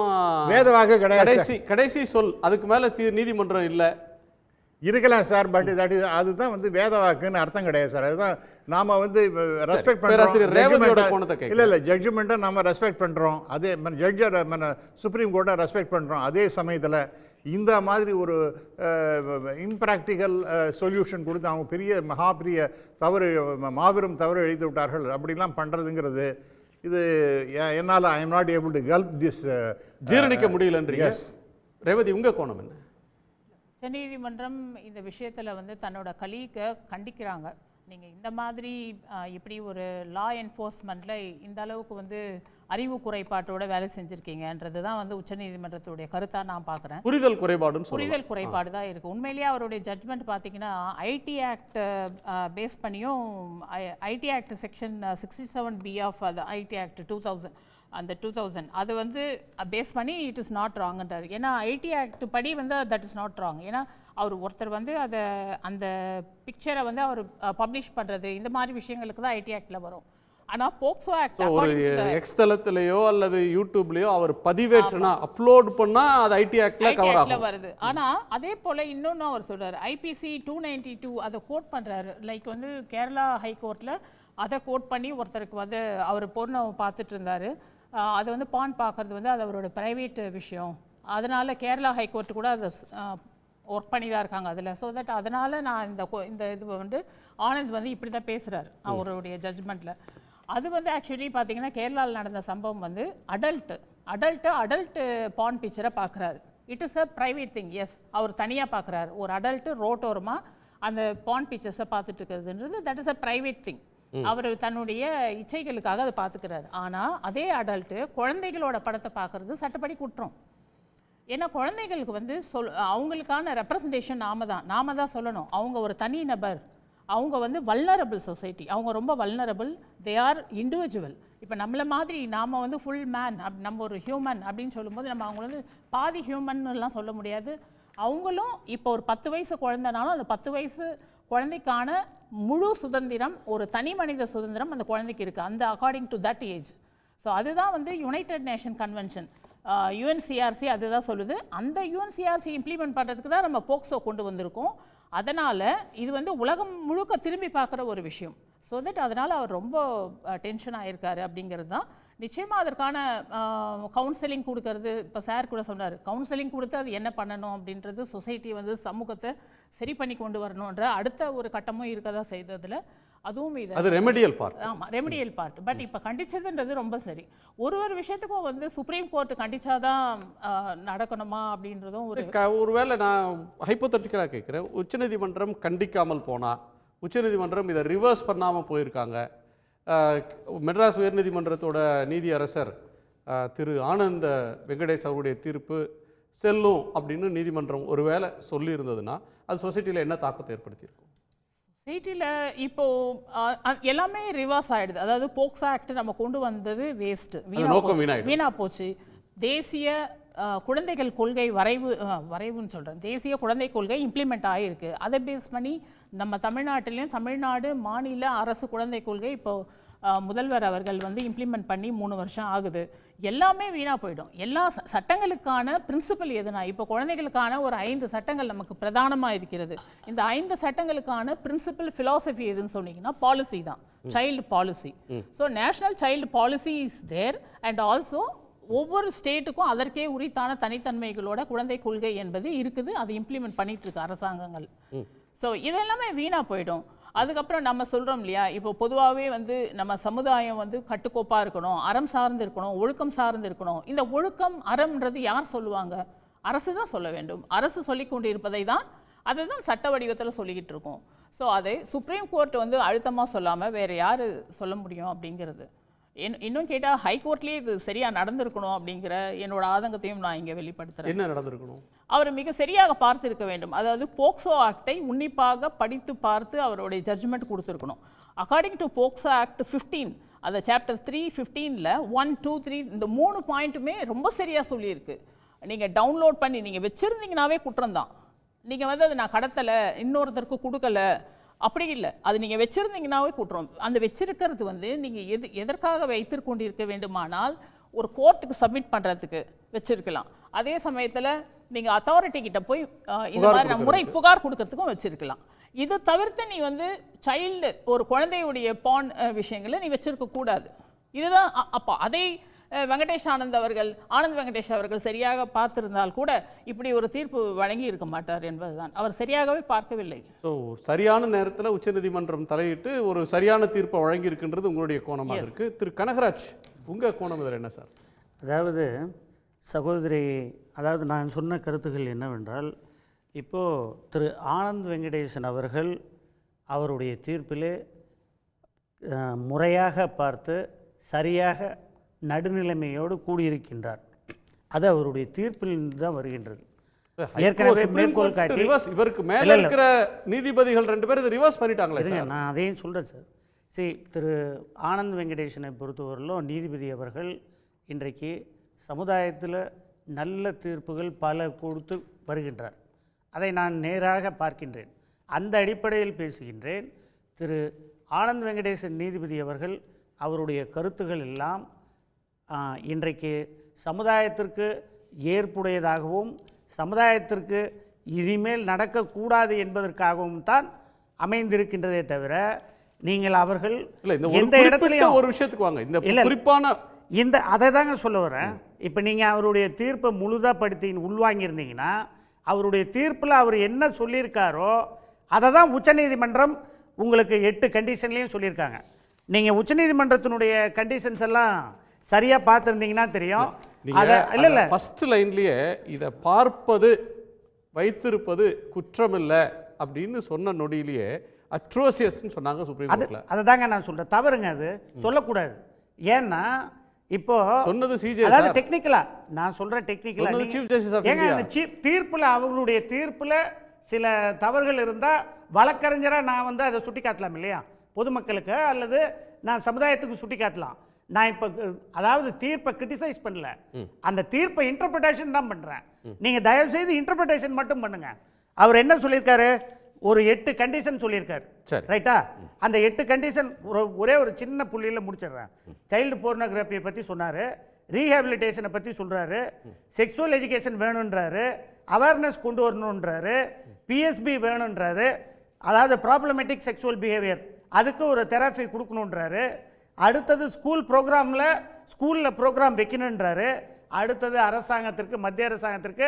வேதவாக்கு கிடையாது,
கடைசி சொல். அதுக்கு மேலே நீதிமன்றம் இல்லை
இருக்கலாம் சார். பட் அதுதான் வேதவாக்குன்னு அர்த்தம் கிடையாது சார். அதுதான் நாம் ரெஸ்பெக்ட் பண்ணுறோம். இல்லை ஜட்ஜ்மெண்ட்டை நம்ம ரெஸ்பெக்ட் பண்ணுறோம். அதே ஜட்ஜை சுப்ரீம் கோர்ட்டை ரெஸ்பெக்ட் பண்ணுறோம். அதே சமயத்தில் இந்த மாதிரி ஒரு இம்ப்ராக்டிக்கல் சொல்யூஷன் கொடுத்து அவங்க பெரிய தவறு மாபெரும் தவறு எழுதி விட்டார்கள் அப்படிலாம் பண்ணுறதுங்கிறது இது என்னால் I am not able to gulp this
ஜீரணிக்க முடியலன்றீங்க. ரேவதி, உங்கள் கோணம் என்ன?
உச்சநீதிமன்றம் இந்த விஷயத்தில் தன்னோட கலீகை கண்டிக்கிறாங்க. நீங்கள் இந்த மாதிரி இப்படி ஒரு லா என்ஃபோர்ஸ்மெண்ட்டில் இந்த அளவுக்கு வந்து அறிவு குறைபாட்டோட வேலை செஞ்சுருக்கீங்கன்றது தான் வந்து உச்சநீதிமன்றத்துடைய கருத்தாக நான் பார்க்குறேன்.
புரிதல் குறைபாடுன்னு
புரிதல் குறைபாடு தான் இருக்குது. உண்மையிலேயே அவருடைய ஜட்மெண்ட் பார்த்தீங்கன்னா ஐடி ஆக்ட் பேஸ் பண்ணியும் IT act section 67B of அது ஐடி ஆக்ட் 2000 அந்த 2000 அது வந்து பேஸ் பண்ணி இட் இஸ் நாட் ராங்ன்றார். ஏன்னா ஐடி ஆக்ட் படி வந்து தட் இஸ் நாட் ராங். ஏன்னா அவர் ஒருத்தர் வந்து அதை அந்த பிக்சரை வந்து அவர் பப்ளிஷ் பண்ணுறது இந்த மாதிரி விஷயங்களுக்கு தான் ஐடி ஆக்டில் வரும். ஆனால் போக்சோ ஆக்ட்
ஒரு எக்ஸ் தளத்திலேயோ அல்லது யூடியூப்லேயோ அவர் பதிவேற்றினா அப்லோட் பண்ணால் அது ஐடி ஆக்டில் கவர் ஆகும்
வருது. ஆனால் அதே போல் இன்னொன்று அவர் சொல்கிறார் ஐபிசி 292 அதை கோட் பண்ணுறாரு. லைக் வந்து கேரளா ஹைகோர்ட்டில் அதை கோட் பண்ணி ஒருத்தருக்கு வந்து அவர் பொண்ணை பார்த்துட்டு இருந்தார். அது வந்து பான் பார்க்குறது வந்து அது அவரோட ப்ரைவேட் விஷயம். அதனால் கேரளா ஹைகோர்ட்டு கூட அதை ஒர்க் பண்ணி தான் இருக்காங்க அதில். ஸோ தட் அதனால் நான் இந்த இது வந்து ஆனந்த் வந்து இப்படி தான் பேசுகிறார் அவருடைய ஜட்ஜ்மெண்ட்டில். அது வந்து ஆக்சுவலி பார்த்தீங்கன்னா கேரளாவில் நடந்த சம்பவம் வந்து அடல்ட்டு பான் பிக்சரை பார்க்குறாரு. It is a private thing. Yes, அவர் தனியாக பார்க்குறாரு. ஒரு அடல்ட்டு ரோட்டோரமாக அந்த பான் பிக்சர்ஸை பார்த்துட்டு இருக்கிறதுன்றது that is a private thing. அவர் தன்னுடைய இச்சைகளுக்காக அதை பார்த்துக்கிறாரு. ஆனால் அதே அடல்ட்டு குழந்தைகளோட படத்தை பார்க்குறது சட்டப்படி குற்றம். ஏன்னா குழந்தைகளுக்கு வந்து அவங்களுக்கான ரெப்ரசன்டேஷன் நாம தான் சொல்லணும். அவங்க ஒரு தனி நபர், அவங்க வந்து வல்னரபிள் சொசைட்டி, அவங்க ரொம்ப வல்னரபிள், தே ஆர் இண்டிவிஜுவல். இப்போ நம்மளை மாதிரி நாம் வந்து ஃபுல் மேன் நம்ம ஒரு ஹியூமன் அப்படின்னு சொல்லும்போது நம்ம அவங்கள வந்து பாதி ஹியூமன்னுலாம் சொல்ல முடியாது. அவங்களும் இப்போ ஒரு 10 வயசு குழந்தைனாலும் அந்த 10 வயசு குழந்தைக்கான முழு சுதந்திரம், ஒரு தனி மனித சுதந்திரம் அந்த குழந்தைக்கு இருக்குது, அந்த according to that age. So அதுதான் வந்து யுனைடெட் நேஷன் கன்வென்ஷன் UNCRC அதுதான் சொல்லுது. அந்த UNCRC இம்ப்ளிமெண்ட் பண்ணுறதுக்கு தான் நம்ம போக்சோ கொண்டு வந்திருக்கோம். அதனால் இது வந்து உலகம் முழுக்க திரும்பி பார்க்குற ஒரு விஷயம். ஸோ தட் அதனால் அவர் ரொம்ப டென்ஷன் ஆகிருக்காரு அப்படிங்கிறது தான். நிச்சயமாக அதற்கான கவுன்சிலிங் கொடுக்கறது, இப்போ சார் கூட சொன்னார், கவுன்சிலிங் கொடுத்து அது என்ன பண்ணணும் அப்படின்றது, சொசைட்டி வந்து சமூகத்தை சரி பண்ணி கொண்டு வரணுன்ற அடுத்த ஒரு கட்டமும் இருக்கதா செய்ததில் அதுவும் இது
அது ரெமெடியல் பார்ட்.
ஆமாம், ரெமெடியல் பார்ட். பட் இப்போ கண்டிச்சதுன்றது ரொம்ப சரி. ஒரு விஷயத்துக்கும் வந்து சுப்ரீம் கோர்ட் கண்டிச்சாதான் நடக்கணுமா அப்படின்றதும்
ஒருவேளை நான் ஹைப்போதட்டிக்கலாக கேட்குறேன். உச்சநீதிமன்றம் கண்டிக்காமல் போனால், உச்சநீதிமன்றம் இதை ரிவர்ஸ் பண்ணாமல் போயிருக்காங்க, மெட்ராஸ் உயர்நீதிமன்றத்தோட நீதியரசர் திரு ஆனந்த வெங்கடேஷ் அவருடைய தீர்ப்பு செல்லும் அப்படின்னு நீதிமன்றம் ஒருவேளை சொல்லியிருந்ததுன்னா அது சொசைட்டியில் என்ன தாக்கத்தை ஏற்படுத்தியிருக்கும்?
சொசைட்டியில் இப்போது எல்லாமே ரிவர்ஸ் ஆகிடுது. அதாவது போக்சோ ஆக்ட் நம்ம கொண்டு வந்தது வேஸ்ட்டு, வீணா போச்சு. தேசிய குழந்தைகள் கொள்கை வரைவுன்னு சொல்கிறேன், தேசிய குழந்தை கொள்கை இம்ப்ளிமெண்ட் ஆகிருக்கு. அதை பேஸ் பண்ணி நம்ம தமிழ்நாட்டிலையும் தமிழ்நாடு மாநில அரசு குழந்தை கொள்கை இப்போது முதல்வர் அவர்கள் வந்து இம்ப்ளிமெண்ட் பண்ணி 3 வருஷம் ஆகுது. எல்லாமே வீணாக போயிடும். எல்லா சட்டங்களுக்கான பிரின்சிபல் எதுனா, இப்போ குழந்தைகளுக்கான ஒரு 5 சட்டங்கள் நமக்கு பிரதானமாக இருக்கிறது. இந்த 5 சட்டங்களுக்கான பிரின்சிபல் ஃபிலாசபி எதுன்னு சொன்னீங்கன்னா பாலிசி தான், child policy. So national child policy is there and also ஒவ்வொரு ஸ்டேட்டுக்கும் அதற்கே உரித்தான தனித்தன்மைகளோட குழந்தை கொள்கை என்பது இருக்குது. அதை இம்ப்ளிமெண்ட் பண்ணிட்டு இருக்கு அரசாங்கங்கள். ஸோ இதெல்லாமே வீணாக போயிடும். அதுக்கப்புறம் நம்ம சொல்கிறோம் இல்லையா, இப்போ பொதுவாகவே வந்து நம்ம சமுதாயம் வந்து கட்டுக்கோப்பாக இருக்கணும், அறம் சார்ந்து இருக்கணும், ஒழுக்கம் சார்ந்து இருக்கணும். இந்த ஒழுக்கம் அறம்ன்றது யார் சொல்லுவாங்க? அரசு தான் சொல்ல வேண்டும். அரசு சொல்லி கொண்டு இருப்பதை தான் அதை தான் சட்ட வடிவத்தில் சொல்லிக்கிட்டு இருக்கோம். ஸோ அதை சுப்ரீம் கோர்ட் வந்து அழுத்தமாக சொல்லாமல் வேறு யார் சொல்ல முடியும் அப்படிங்கிறது. இன்னும் கேட்டால் ஹைகோர்ட்லேயே இது சரியாக நடந்திருக்கணும் அப்படிங்கிற என்னோட ஆதங்கத்தையும் நான் இங்கே வெளிப்படுத்துகிறேன்.
என்ன நடந்திருக்கணும்?
அவர் மிக சரியாக பார்த்துருக்க வேண்டும். அதாவது போக்சோ ஆக்டை உன்னிப்பாக படித்து பார்த்து அவருடைய ஜட்ஜ்மெண்ட் கொடுத்துருக்கணும். அக்கார்டிங் டு போக்சோ ஆக்ட் 15, அதை சாப்டர் 315ல் 1, 2, 3 இந்த 3 பாயிண்ட்டுமே ரொம்ப சரியாக சொல்லியிருக்கு. நீங்கள் டவுன்லோட் பண்ணி நீங்கள் வச்சுருந்தீங்கன்னாவே குற்றம் தான். நீங்கள் வந்து அதை நான் கடத்தலை, இன்னொருத்தருக்கு கொடுக்கல, அப்படி இல்லை, அது நீங்கள் வச்சுருந்தீங்கன்னாவே குற்றம். அந்த வச்சிருக்கிறது வந்து நீங்கள் எதற்காக வைத்திருக்கொண்டிருக்க வேண்டுமானால் ஒரு கோர்ட்டுக்கு சப்மிட் பண்ணுறதுக்கு வச்சுருக்கலாம். அதே சமயத்தில் நீங்கள் அத்தாரிட்டி கிட்ட போய் இந்த மாதிரி முறை புகார் கொடுக்கறதுக்கும் வச்சுருக்கலாம். இது தவிர்த்து நீ வந்து சைல்டு ஒரு குழந்தையுடைய பான் விஷயங்களை நீ வச்சுருக்கக்கூடாது. இதுதான் அப்போ அதை ஆனந்த் வெங்கடேஷ் அவர்கள் சரியாக பார்த்திருந்தால் கூட இப்படி ஒரு தீர்ப்பு வழங்கி இருக்க மாட்டார் என்பதுதான். அவர் சரியாகவே பார்க்கவில்லை.
ஸோ சரியான நேரத்தில் உச்சநீதிமன்றம் தலையிட்டு ஒரு சரியான தீர்ப்பை வழங்கி இருக்கின்றது உங்களுடைய கோணமாக இருக்குது. திரு கனகராஜ், உங்கள் கோணம் இதில் என்ன சார்?
அதாவது சகோதரி, அதாவது நான் சொன்ன கருத்துக்கள் என்னவென்றால், இப்போது திரு ஆனந்த் வெங்கடேசன் அவர்கள் அவருடைய தீர்ப்பிலே முறையாக பார்த்து சரியாக நடுநிலைமையோடு கூடியிருக்கின்றார். அது அவருடைய தீர்ப்பில் தான் வருகின்றது. ஏற்கனவே மேற்கோள் காட்டி
இவருக்கு மேல இருக்கிற நீதிபதிகள் 2 பேர் இதை ரிவர்ஸ் பண்ணிட்டாங்களே சார்.
நான் அதையும் சொல்கிறேன் சார். சரி, திரு ஆனந்த் வெங்கடேசனை பொறுத்தவரையிலும் நீதிபதி அவர்கள் இன்றைக்கு சமுதாயத்தில் நல்ல தீர்ப்புகள் பல கொடுத்து வருகின்றார். அதை நான் நேராக பார்க்கின்றேன். அந்த அடிப்படையில் பேசுகின்றேன். திரு ஆனந்த் வெங்கடேசன் நீதிபதி அவர்கள் அவருடைய கருத்துக்கள் எல்லாம் இன்றைக்கு சமுதாயத்திற்கு ஏற்புடையதாகவும் சமுதாயத்திற்கு இனிமேல் நடக்கக்கூடாது என்பதற்காகவும் தான் அமைந்திருக்கின்றதே தவிர நீங்கள் அவர்கள் எந்த இடத்துலையும்
ஒரு விஷயத்துக்கு வாங்க, இந்த குறிப்பான
இந்த அதை தாங்க சொல்ல வரேன். இப்போ நீங்கள் அவருடைய தீர்ப்பை முழுதாக படுத்தி உள்வாங்கியிருந்தீங்கன்னா அவருடைய தீர்ப்பில் அவர் என்ன சொல்லியிருக்காரோ அதை தான் உச்சநீதிமன்றம் உங்களுக்கு 8 கண்டிஷன்லேயும் சொல்லியிருக்காங்க. நீங்கள் உச்சநீதிமன்றத்தினுடைய கண்டிஷன்ஸ் எல்லாம் சரியாக பார்த்துருந்தீங்கன்னா தெரியும்.
இல்லை ஃபர்ஸ்ட் லைன்லேயே இதை பார்ப்பது வைத்திருப்பது குற்றமில்லை அப்படின்னு சொன்ன நொடியிலேயே அட்ரோசியஸ்ன்னு சொன்னாங்க சுப்ரீம் கோர்ட்டில்.
அதை தாங்க நான் சொல்கிறேன், தவறுங்க, அது சொல்லக்கூடாது. ஏன்னா இப்போ
சொன்னது சிஜே,
அதாவது டெக்னிக்கலா நான் சொல்கிறேன், டெக்னிக்கலா
சீஃப் ஜஸ்டிஸ் ஆஃப்
ஏங்க அந்த தீர்ப்பில் அவங்களுடைய தீர்ப்பில் சில தவறுகள் இருந்தால் வழக்கறிஞராக நான் அதை சுட்டி காட்டலாம் இல்லையா, பொதுமக்களுக்கு அல்லது நான் சமுதாயத்துக்கு சுட்டி காட்டலாம். நான் இப்போ அதாவது தீர்ப்பை கிரிட்டிசைஸ் பண்ணல, அந்த தீர்ப்பை இன்டர்பிரேஷன் தான் பண்ணுறேன். நீங்கள் தயவு செய்து இன்டர்பிரேஷன் மட்டும் பண்ணுங்க. அவர் என்ன சொல்லியிருக்காரு, ஒரு 8 கண்டிஷன் சொல்லியிருக்காரு, ரைட்டா? அந்த 8 கண்டிஷன் ஒரே ஒரு சின்ன புள்ளியில் முடிச்சிடுறேன். சைல்டு போர்னோகிராஃபியை பற்றி சொன்னார், ரீஹேபிலிட்டேஷனை பற்றி சொல்கிறாரு, செக்ஸுவல் எஜுகேஷன் வேணுன்றாரு, அவேர்னஸ் கொண்டு வரணுன்றாரு, பிஎஸ்பி வேணுன்றாரு, அதாவது ப்ராப்ளமேட்டிக் செக்ஸுவல் பிஹேவியர் அதுக்கு ஒரு தெரப்பி கொடுக்கணுன்றாரு. அடுத்தது ஸ்கூலில் ப்ரோக்ராம் வைக்கணுன்றாரு. அடுத்தது அரசாங்கத்திற்கு, மத்திய அரசாங்கத்திற்கு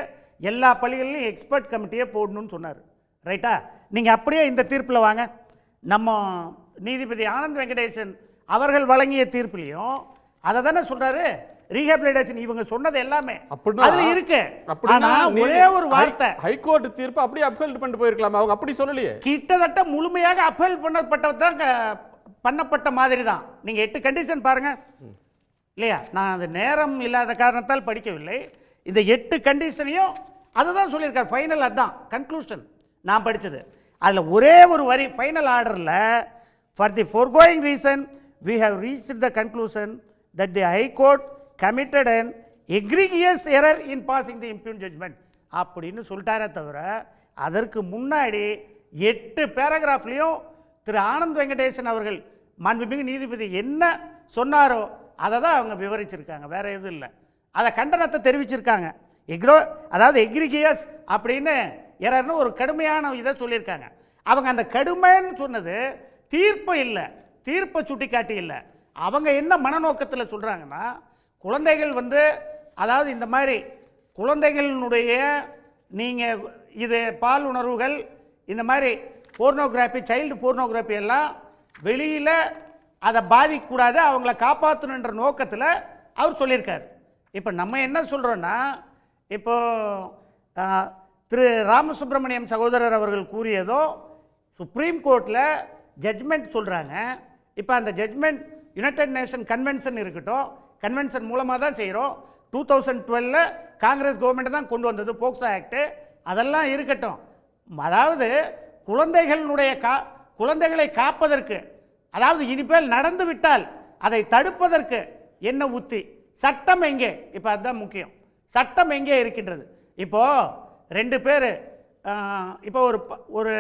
எல்லா பள்ளிகளிலும் எக்ஸ்பர்ட் கமிட்டியை போடணும்னு சொன்னார், ரைட்டா? நீங்கள் அப்படியே இந்த தீர்ப்பில் வாங்க. நம்ம நீதிபதி ஆனந்த் வெங்கடேசன் அவர்கள் வழங்கிய தீர்ப்புலையும் அதை தானே சொல்கிறாரு, ரீஹேபிலிட்டேஷன் இவங்க சொன்னது எல்லாமே அதுல இருக்கு. ஆனா ஒரே ஒரு வார்த்தை
ஹைகோர்ட் தீர்ப்பு அப்படியே அப்ஹெல்ட் பண்ணிட்டு போயிருக்கலாம், அவங்க அப்படி சொல்லலையே.
கிட்டத்தட்ட முழுமையாக அப்ஹெல்ட் பண்ணப்பட்ட மாதிரி தான். நீங்க 8 கண்டிஷன் பாருங்க இல்லையா, நான் அது நேரம் இல்லாத காரணத்தால் படிக்கவில்லை. இந்த 8 கண்டிஷனையும் அதுதான் சொல்லியிருக்காரு, ஃபைனல் அதுதான் கன்க்ளூஷன் நான் படித்தது. அதில் ஒரே ஒரு வரி ஃபைனல் ஆர்டரில், for the foregoing reason we have reached the conclusion that the High Court committed an egregious error in passing the impugned judgment அப்படின்னு சொல்லிட்டாரே தவிர அதற்கு முன்னாடி 8 பேராகிராஃப்லையும் திரு ஆனந்த் வெங்கடேசன் அவர்கள் மாண்புமிகு நீதிபதி என்ன சொன்னாரோ அதை தான் அவங்க விவரிச்சிருக்காங்க, வேற எதுவும் இல்லை. அதை கண்டனத்தை தெரிவிச்சிருக்காங்க. அதாவது எக்ரிகியஸ் அப்படின்னு எரர்னு ஒரு கடுமையான இதை சொல்லியிருக்காங்க. அவங்க அந்த கடுமைன்னு சொன்னது தீர்ப்பு இல்லை, தீர்ப்பை சுட்டி காட்டி இல்லை. அவங்க என்ன மனநோக்கத்தில் சொல்கிறாங்கன்னா, குழந்தைகள் அதாவது இந்த மாதிரி குழந்தைகளினுடைய நீங்கள் இது பால் உணர்வுகள் இந்த மாதிரி போர்னோகிராஃபி, சைல்டு போர்னோகிராஃபி எல்லாம் வெளியில் அதை பாதிக்கக்கூடாது, அவங்கள காப்பாற்றணுன்ற நோக்கத்தில் அவர் சொல்லியிருக்கார். இப்போ நம்ம என்ன சொல்கிறோன்னா, இப்போ திரு ராமசுப்ரமணியம் சகோதரர் அவர்கள் கூறியதோ சுப்ரீம் கோர்ட்டில் ஜட்ஜ்மெண்ட் சொல்கிறாங்க. இப்போ அந்த ஜட்ஜ்மெண்ட் யுனைடெட் நேஷன் கன்வென்ஷன் இருக்கட்டும், கன்வென்ஷன் மூலமாக தான் செய்கிறோம். 2012 காங்கிரஸ் கவர்மெண்ட் தான் கொண்டு வந்தது போக்சோ ஆக்டு, அதெல்லாம் இருக்கட்டும். அதாவது குழந்தைகளை காப்பதற்கு, அதாவது இனிமேல் நடந்து விட்டால் அதை தடுப்பதற்கு என்ன உத்தி, சட்டம் எங்கே? இப்போ அதுதான் முக்கியம், சட்டம் எங்கே இருக்கின்றது? இப்போது 2 பேர், இப்போ ஒரு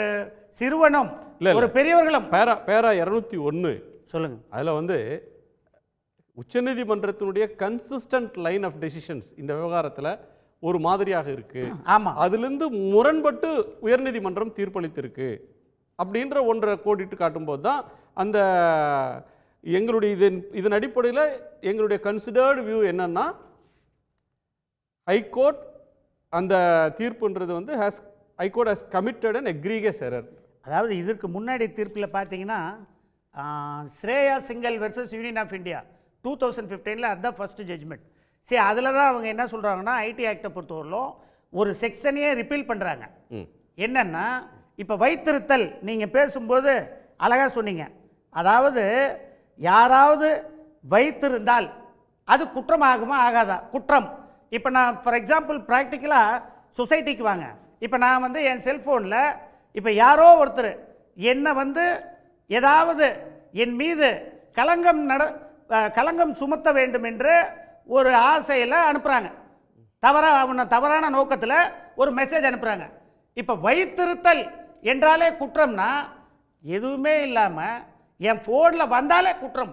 சிறுவனும் ஒரு பெரியவர்களும்
பேரா 201
சொல்லுங்க.
அதில் உச்சநீதிமன்றத்தினுடைய கன்சிஸ்டன்ட் லைன் ஆஃப் டெசிஷன்ஸ் இந்த விவகாரத்தில் ஒரு மாதிரியாக இருக்கு.
ஆமாம்,
அதிலிருந்து முரண்பட்டு உயர்நீதிமன்றம் தீர்ப்பளித்திருக்கு அப்படின்ற ஒன்றை கோடிட்டு காட்டும்போது தான் அந்த எங்களுடைய இதன் அடிப்படையில் எங்களுடைய கன்சிடர்டு வியூ என்னன்னா, ஹைகோர்ட் அந்த தீர்ப்புன்றது high court has committed an egregious error.
அதாவது இதற்கு முன்னாடி தீர்ப்பில் பார்த்தீங்கன்னா, Shreya Singhal versus Union of India 2015 அதுதான் ஃபர்ஸ்ட் ஜட்ஜ்மெண்ட். சரி, அதில் தான் அவங்க என்ன சொல்கிறாங்கன்னா, ஐடி ஆக்டை பொறுத்தவரையிலும் ஒரு செக்ஷனையே ரிப்பீல் பண்ணுறாங்க. என்னென்னா, இப்போ வைத்திருத்தல் நீங்கள் பேசும்போது அழகாக சொன்னீங்க. அதாவது யாராவது வைத்திருந்தால் அது குற்றமாகுமா ஆகாதா? குற்றம். இப்போ நான் ஃபார் எக்ஸாம்பிள் ப்ராக்டிக்கலாக சொசைட்டிக்கு வாங்க. இப்போ நான் வந்து என் செல்ஃபோனில் இப்போ யாரோ ஒருத்தர் என்னை வந்து ஏதாவது என் மீது களங்கம் சுமத்த வேண்டும் என்று ஒரு ஆசையில் அனுப்புகிறாங்க. தவறான நோக்கத்தில் ஒரு மெசேஜ் அனுப்புகிறாங்க. இப்போ வைத்திருத்தல் என்றாலே குற்றம்னா எதுவுமே இல்லாமல் என் ஃபோனில் வந்தாலே குற்றம்.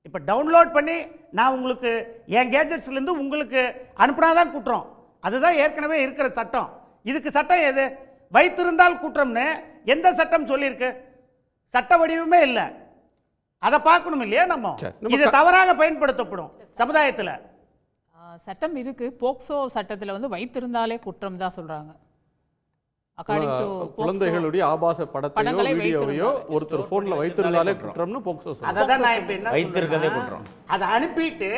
இப்போ டவுன்லோட் பண்ணி நான் உங்களுக்கு என் கேட்ஜெட்ஸ்லேருந்து உங்களுக்கு அனுப்புனாதான் குற்றம். அதுதான் ஏற்கனவே இருக்கிற சட்டம். இதுக்கு சட்டம் எது? வைத்திருந்தால் குற்றம்னு எந்த சட்டம் சொல்லியிருக்கு? சட்ட வடிவமே இல்லை. அதை பார்க்கணும் இல்லையா? நம்ம இது தவறாக பயன்படுத்தப்படும் சமுதாயத்தில்.
சட்டம் இருக்கு. போக்சோ சட்டத்தில் வந்து வைத்திருந்தாலே குற்றம் தான் சொல்றாங்க. அக்கார்டிங் டு
குழந்தைகளுடைய ஆபாச படத்தையோ வீடியோவையோ ஒருத்தர் போன்ல வைத்திருந்தாலே குற்றம்னு போக்சோ சொல்றாங்க.
அததான் நான் இப்ப என்ன
வைத்திருக்கதே
சொல்றேன்,
குற்றம்.
அதை அனுப்பிட்டு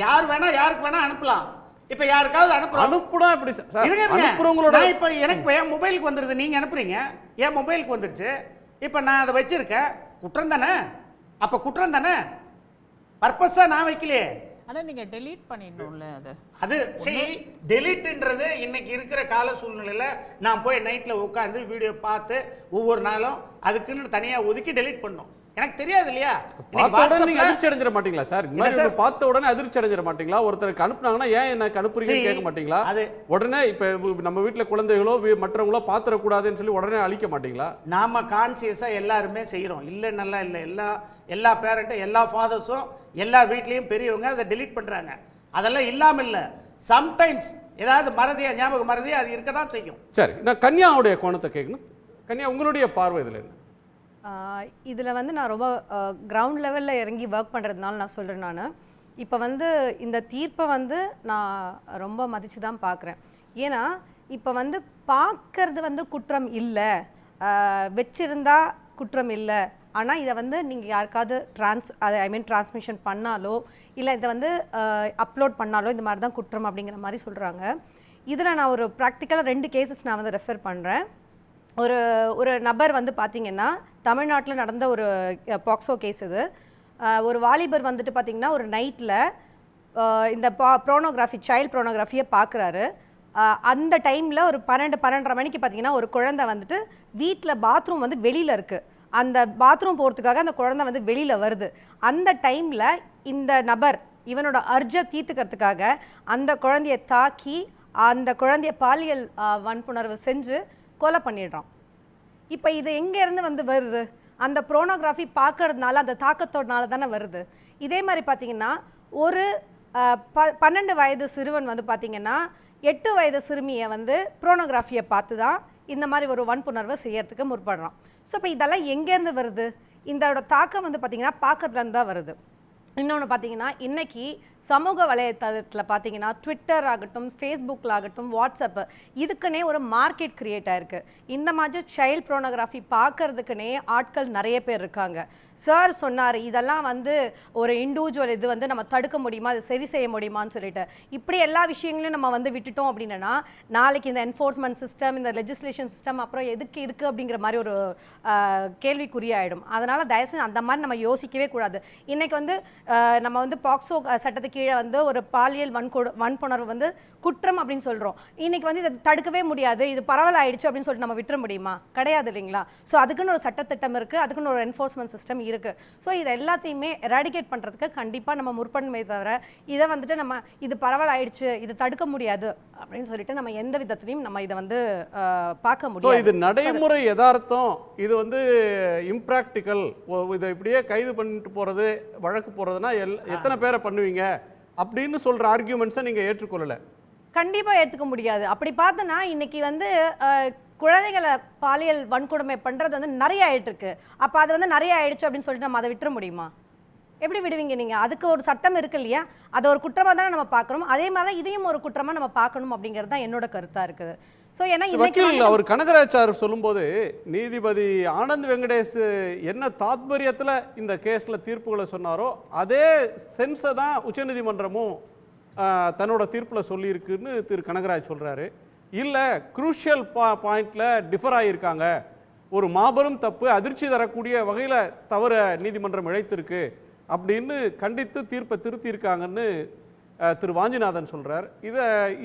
யார் வேணா யாருக்கு வேணா அனுப்பலாம். இப்ப யாருக்காவது
அனுப்புனா எப்படி சார்?
இருங்க,
அனுப்புறவங்களோட
நான் இப்ப எனக்கு என் மொபைலுக்கு வந்துருது, நீங்க அனுப்புறீங்க, என் மொபைலுக்கு வந்துருச்சு. இப்ப நான் அதை வச்சிருக்கேன், குற்றம் தானே? அப்ப குற்றம் தானே? பர்பஸா நான் வைக்கலையே.
ஆனா நீங்க டெலீட் பண்ணிடணும்ல.
அது சரி, டெலீட்ன்றது இன்னைக்கு இருக்கிற கால சூழ்நிலையில நான் போய் நைட்ல உட்காந்து வீடியோ பார்த்து ஒவ்வொரு நாளும் அதுக்குன்னு தனியா ஒதுக்கி டெலீட் பண்ணணும். எனக்கு தெரியாது இல்லையா?
பார்த்த உடனே நீங்க அதிர்ச்சி அடைஞ்சிட மாட்டீங்களா சார்? இந்த மாதிரி பார்த்த உடனே அதிர்ச்சி அடைஞ்சிட மாட்டீங்களா? ஒருத்தருக்கு அனுப்புனாங்கன்னா ஏன் எனக்கு அனுப்புறீங்கன்னு கேட்க மாட்டீங்களா? உடனே இப்ப நம்ம வீட்டுல குழந்தைகளோ மற்றவங்களோ பாத்திரக்கூடாதுன்னு சொல்லி உடனே அழிக்க மாட்டீங்களா?
நாம கான்சியஸா எல்லாருமே செய்யறோம். இல்ல நல்லா இல்ல, எல்லா பேரண்ட்டும் எல்லா ஃபாதர்ஸும் எல்லா வீட்லயும் பெரியவங்க அதை டெலீட் பண்றாங்க. அதெல்லாம் இல்லாம இல்ல, சம்டைம்ஸ் ஏதாவது மறதியா ஞாபக மறதியா அது இருக்க தான் செய்யும்.
சரி, நான் கன்யாவுடைய கோணத்தை கேட்கணும். கன்யா, உங்களுடைய பார்வை இதில் என்ன?
இதில் வந்து நான் ரொம்ப கிரவுண்ட் லெவலில் இறங்கி ஒர்க் பண்ணுறதுனால நான் சொல்கிறேன். நான் இப்போ வந்து இந்த தீர்ப்பை வந்து நான் ரொம்ப மதித்து தான் பார்க்குறேன். ஏன்னா இப்போ வந்து பார்க்கறது வந்து குற்றம் இல்லை, வச்சிருந்தா குற்றம் இல்லை. ஆனால் இதை வந்து நீங்கள் யாருக்காவது டிரான்ஸ்மிஷன் பண்ணாலோ இல்லை இதை வந்து அப்லோட் பண்ணாலோ இந்த மாதிரி தான் குற்றம் அப்படிங்கிற மாதிரி சொல்கிறாங்க. இதில் நான் ஒரு ப்ராக்டிக்கலாக 2 கேசஸ் நான் வந்து ரெஃபர் பண்ணுறேன். ஒரு நபர் வந்து பார்த்திங்கன்னா தமிழ்நாட்டில் நடந்த ஒரு பாக்ஸோ கேஸ் இது. ஒரு வாலிபர் வந்துட்டு பார்த்திங்கன்னா ஒரு நைட்டில் இந்த ப்ரோனோகிராஃபி சைல்ட் ப்ரோனோகிராஃபியை பார்க்குறாரு. அந்த டைமில் ஒரு 12-12:30 மணிக்கு பார்த்திங்கன்னா ஒரு குழந்தை வந்துட்டு வீட்டில் பாத்ரூம் வந்து வெளியில் இருக்குது. அந்த பாத்ரூம் போகிறதுக்காக அந்த குழந்தை வந்து வெளியில் வருது. அந்த டைமில் இந்த நபர் இவனோட அர்ஜை தீர்த்துக்கிறதுக்காக அந்த குழந்தைய தாக்கி அந்த குழந்தைய பாலியல் வன்புணர்வு செஞ்சு கொலை பண்ணிடுறான். இப்போ இது எங்கேருந்து வந்து வருது? அந்த ப்ரோனோகிராஃபி பார்க்கறதுனால அந்த தாக்கத்தோடனால தானே வருது. இதே மாதிரி பார்த்திங்கன்னா ஒரு 12 வயது சிறுவன் வந்து பார்த்திங்கன்னா 8 வயது சிறுமியை வந்து ப்ரோனோகிராஃபியை பார்த்து தான் இந்த மாதிரி ஒரு வன்புணர்வை செய்யறதுக்கு முற்படுறான். ஸோ இப்போ இதெல்லாம் எங்கேருந்து வருது? இதோட தாக்கம் வந்து பார்த்திங்கன்னா பார்க்கறதுலேருந்து தான் வருது. இன்னொன்று பார்த்திங்கன்னா இன்றைக்கி சமூக வலைத்தளத்தில் பார்த்திங்கன்னா ட்விட்டர் ஆகட்டும், ஃபேஸ்புக்கில் ஆகட்டும், வாட்ஸ்அப்பு, இதுக்குன்னே ஒரு மார்க்கெட் க்ரியேட் ஆகிருக்கு. இந்த மாதிரி சைல்ட் ப்ரோனோகிராஃபி பார்க்கறதுக்குன்னே ஆட்கள் நிறைய பேர் இருக்காங்க. சார் சொன்னார் இதெல்லாம் வந்து ஒரு இண்டிவிஜுவல் இது வந்து நம்ம தடுக்க முடியுமா, அது சரி செய்ய முடியுமான்னு சொல்லிட்டு. இப்படி எல்லா விஷயங்களையும் நம்ம வந்து விட்டுட்டோம் அப்படின்னா நாளைக்கு இந்த என்ஃபோர்ஸ்மெண்ட் சிஸ்டம், இந்த லெஜிஸ்லேஷன் சிஸ்டம் அப்புறம் எதுக்கு இருக்குது அப்படிங்கிற மாதிரி ஒரு கேள்விக்குறியாயிடும். அதனால் தயவுசெய்து அந்த மாதிரி நம்ம யோசிக்கவே கூடாது. இன்றைக்கி வந்து நம்ம வந்து பாக்ஸோ சட்டத்துக்கு கீழே வந்து ஒரு பாலியல் வன்புணர்வு வந்து குற்றம் அப்படின்னு சொல்கிறோம். இன்றைக்கி வந்து இதை தடுக்கவே முடியாது, இது பரவல் ஆயிடுச்சு அப்படின்னு சொல்லிட்டு நம்ம விட்டுற முடியுமா? கிடையாது இல்லைங்களா? ஸோ அதுக்குன்னு ஒரு சட்டத்திட்டம் இருக்குது, அதுக்குன்னு ஒரு என்ஃபோர்ஸ்மெண்ட் சிஸ்டம் இருக்குது. ஸோ இதை எல்லாத்தையுமே எராடிகேட் பண்ணுறதுக்கு கண்டிப்பாக நம்ம முற்பன்மை தவிர இதை வந்துட்டு நம்ம இது பரவல் ஆயிடுச்சு, இது தடுக்க முடியாது அப்படின்னு சொல்லிட்டு நம்ம எந்த விதத்துலையும் நம்ம இதை வந்து பார்க்க முடியாது.
இது நடைமுறை யதார்த்தம், இது வந்து இம்ப்ராக்டிக்கல். இதை இப்படியே கைது பண்ணிட்டு போகிறது, வழக்கு போகிறதுனா எத்தனை பேரை பண்ணுவீங்க அப்படின்னு சொல்கிற ஆர்கியூமெண்ட்ஸை நீங்கள் ஏற்றுக்கொள்ளலை.
கண்டிப்பாக ஏற்றுக்க முடியாது. அப்படி பார்த்தோன்னா இன்றைக்கி வந்து குழந்தைகளை பாலியல் வன்கொடுமை பண்ணுறது வந்து நிறைய ஆகிட்டுருக்கு. அப்போ அது வந்து நிறைய ஆயிடுச்சு அப்படின்னு சொல்லிட்டு நம்ம அதை விட்டுற முடியுமா? எப்படி விடுவீங்க நீங்கள்? அதுக்கு ஒரு சட்டம் இருக்கு இல்லையா? அதை ஒரு குற்றமாக தானே நம்ம பார்க்குறோம். அதே மாதிரி தான் இதையும் ஒரு குற்றமாக நம்ம பார்க்கணும் அப்படிங்கிறது தான் என்னோட கருத்தாக இருக்குது. ஸோ ஏன்னா
வக்கீல் அவர் கனகராஜ் சொல்லும்போது நீதிபதி ஆனந்த் வெங்கடேஷ் என்ன தாத்பரியத்தில் இந்த கேஸில் தீர்ப்புகளை சொன்னாரோ அதே சென்ஸை தான் உச்சநீதிமன்றமும் தன்னோட தீர்ப்பில் சொல்லியிருக்குன்னு திரு கனகராஜ் சொல்கிறாரு. இல்லை, குரூஷியல் பாயிண்டில் டிஃபர் ஆகியிருக்காங்க, ஒரு மாபெரும் தப்பு, அதிர்ச்சி தரக்கூடிய வகையில் தவற நீதிமன்றம் இழைத்திருக்கு அப்படின்னு கண்டித்து தீர்ப்பை திருத்தியிருக்காங்கன்னு திரு வாஞ்சிநாதன் சொல்கிறார்.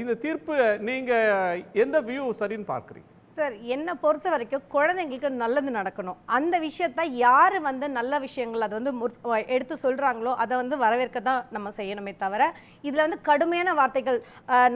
இந்த தீர்ப்பு நீங்கள் எந்த வியூ சரின்னு பார்க்குறீங்க?
சார், என்னை பொறுத்த வரைக்கும் குழந்தைங்களுக்கு நல்லது நடக்கணும். அந்த விஷயத்த யார் வந்து நல்ல விஷயங்கள் அதை வந்து எடுத்து சொல்கிறாங்களோ அதை வந்து வரவேற்க தான் நம்ம செய்யணுமே தவிர இதில் வந்து கடுமையான வார்த்தைகள்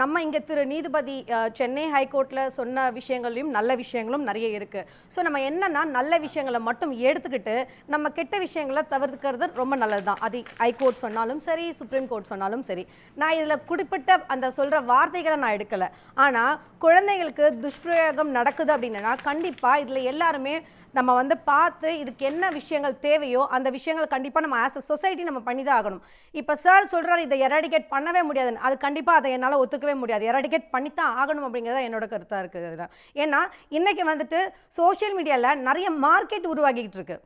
நம்ம இங்கே திரு நீதிபதி சென்னை ஹைகோர்ட்டில் சொன்ன விஷயங்களையும் நல்ல விஷயங்களும் நிறைய இருக்குது. ஸோ நம்ம என்னன்னா நல்ல விஷயங்களை மட்டும் எடுத்துக்கிட்டு நம்ம கெட்ட விஷயங்களை தவிர்க்கிறது ரொம்ப நல்லது தான். அது ஹைகோர்ட் சொன்னாலும் சரி, சுப்ரீம் கோர்ட் சொன்னாலும் சரி. நான் இதில் குறிப்பிட்ட அந்த சொல்கிற வார்த்தைகளை நான் எடுக்கலை. ஆனால் குழந்தைகளுக்கு துஷ்பிரயோகம் நடக்குது அப்படின்னா கண்டிப்பாக இதில் எல்லாருமே நம்ம வந்து பார்த்து இதுக்கு என்ன விஷயங்கள் தேவையோ அந்த விஷயங்கள் கண்டிப்பாக நம்ம ஆஸ் அ சொசைட்டி நம்ம பண்ணி தான் ஆகணும். இப்போ சார் சொல்கிறாரு இதை எராடிகேட் பண்ணவே முடியாதுன்னு, அது கண்டிப்பாக அதை என்னால் ஒத்துக்கவே முடியாது. எராடிகேட் பண்ணித்தான் ஆகணும் அப்படிங்கிறத என்னோட கருத்தாக இருக்குது அதில். ஏன்னா இன்றைக்கி வந்துட்டு சோஷியல் மீடியாவில் நிறைய மார்க்கெட் உருவாகிக்கிட்டு இருக்கு.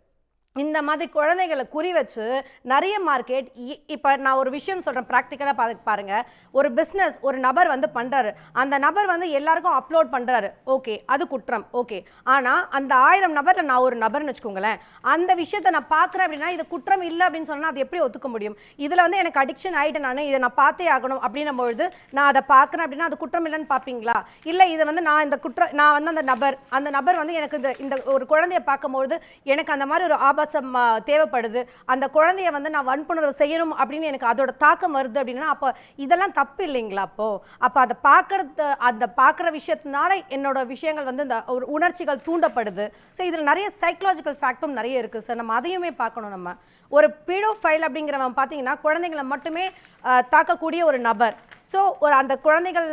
இந்த மாதிரி குழந்தைகளை குறி வச்சு நிறைய மார்க்கெட். இப்போ நான் ஒரு விஷயம் சொல்கிறேன், ப்ராக்டிக்கலாக பாருங்கள். ஒரு பிஸ்னஸ் ஒரு நபர் வந்து பண்ணுறாரு, அந்த நபர் வந்து எல்லாருக்கும் அப்லோட் பண்ணுறாரு, ஓகே அது குற்றம், ஓகே. ஆனால் அந்த 1000 நபரில் நான் ஒரு நபர்னு வச்சுக்கோங்களேன், அந்த விஷயத்தை நான் பார்க்குறேன் அப்படின்னா இது குற்றம் இல்லை அப்படின்னு சொன்னால் அது எப்படி ஒத்துக்க முடியும்? இதில் வந்து எனக்கு அடிக்ஷன் ஆகிட்டேன், நான் இதை நான் பார்த்தே ஆகணும் அப்படின்னும் பொழுது நான் அதை பார்க்குறேன் அப்படின்னா அது குற்றம் இல்லைன்னு பார்ப்பீங்களா? இல்லை இதை வந்து நான் வந்து அந்த நபர் வந்து எனக்கு இந்த ஒரு குழந்தைய பார்க்கும்பொழுது எனக்கு அந்த மாதிரி ஒரு தேவைப்படுது, அந்த குழந்தைய வந்து நான் வன்புணர்வு செய்யணும் அப்படின்னு எனக்கு அதோட தாக்கம் வருது அப்படின்னா அப்போ இதெல்லாம் தப்பு இல்லைங்களா? அப்போ அதை பார்க்குற விஷயத்தினால என்னோட விஷயங்கள் வந்து இந்த ஒரு உணர்ச்சிகள் தூண்டப்படுது. ஸோ இதில் நிறைய சைக்கலாஜிக்கல் ஃபேக்டும் நிறைய இருக்குது சார். நம்ம அதையுமே பார்க்கணும். நம்ம ஒரு பீடோஃபைல் அப்படிங்கிறவன் பார்த்தீங்கன்னா குழந்தைங்களை மட்டுமே தாக்கக்கூடிய ஒரு நபர். ஸோ அந்த குழந்தைகள்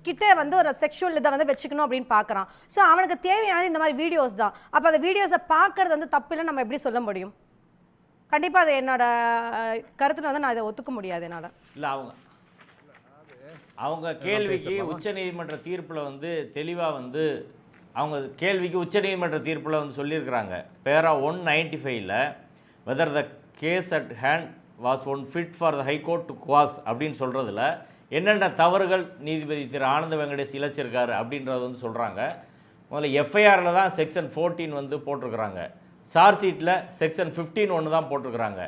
கிட்ட வந்து ஒரு செக்ஷுவல் இதை வந்து வச்சுக்கணும் அப்படின்னு பார்க்குறான். ஸோ அவனுக்கு தேவையானது இந்த மாதிரி வீடியோஸ் தான். அப்போ அந்த வீடியோஸை பார்க்கறது வந்து தப்பில்லை நம்ம எப்படி சொல்ல முடியும்? கண்டிப்பாக அது என்னோட கருத்தில் வந்து நான் இதை ஒத்துக்க முடியாது என்னால். இல்லை
அவங்க கேள்விக்கு உச்சநீதிமன்ற தீர்ப்பில் வந்து தெளிவாக வந்து அவங்க கேள்விக்கு உச்சநீதிமன்ற தீர்ப்பில் வந்து சொல்லியிருக்கிறாங்க. பேரா 195ல் whether the case at hand was one fit for the high court to quash அப்படின்னு சொல்கிறதுல என்னென்ன தவறுகள் நீதிபதி திரு ஆனந்த வெங்கடேஷ் இழைச்சிருக்காரு அப்படின்றத வந்து சொல்கிறாங்க. முதல்ல எஃப்ஐஆரில் தான் செக்ஷன் 14 வந்து போட்டிருக்கிறாங்க, சார்ஜ் ஷீட்டில் செக்ஷன் 15 ஒன்று தான் போட்டிருக்கிறாங்க.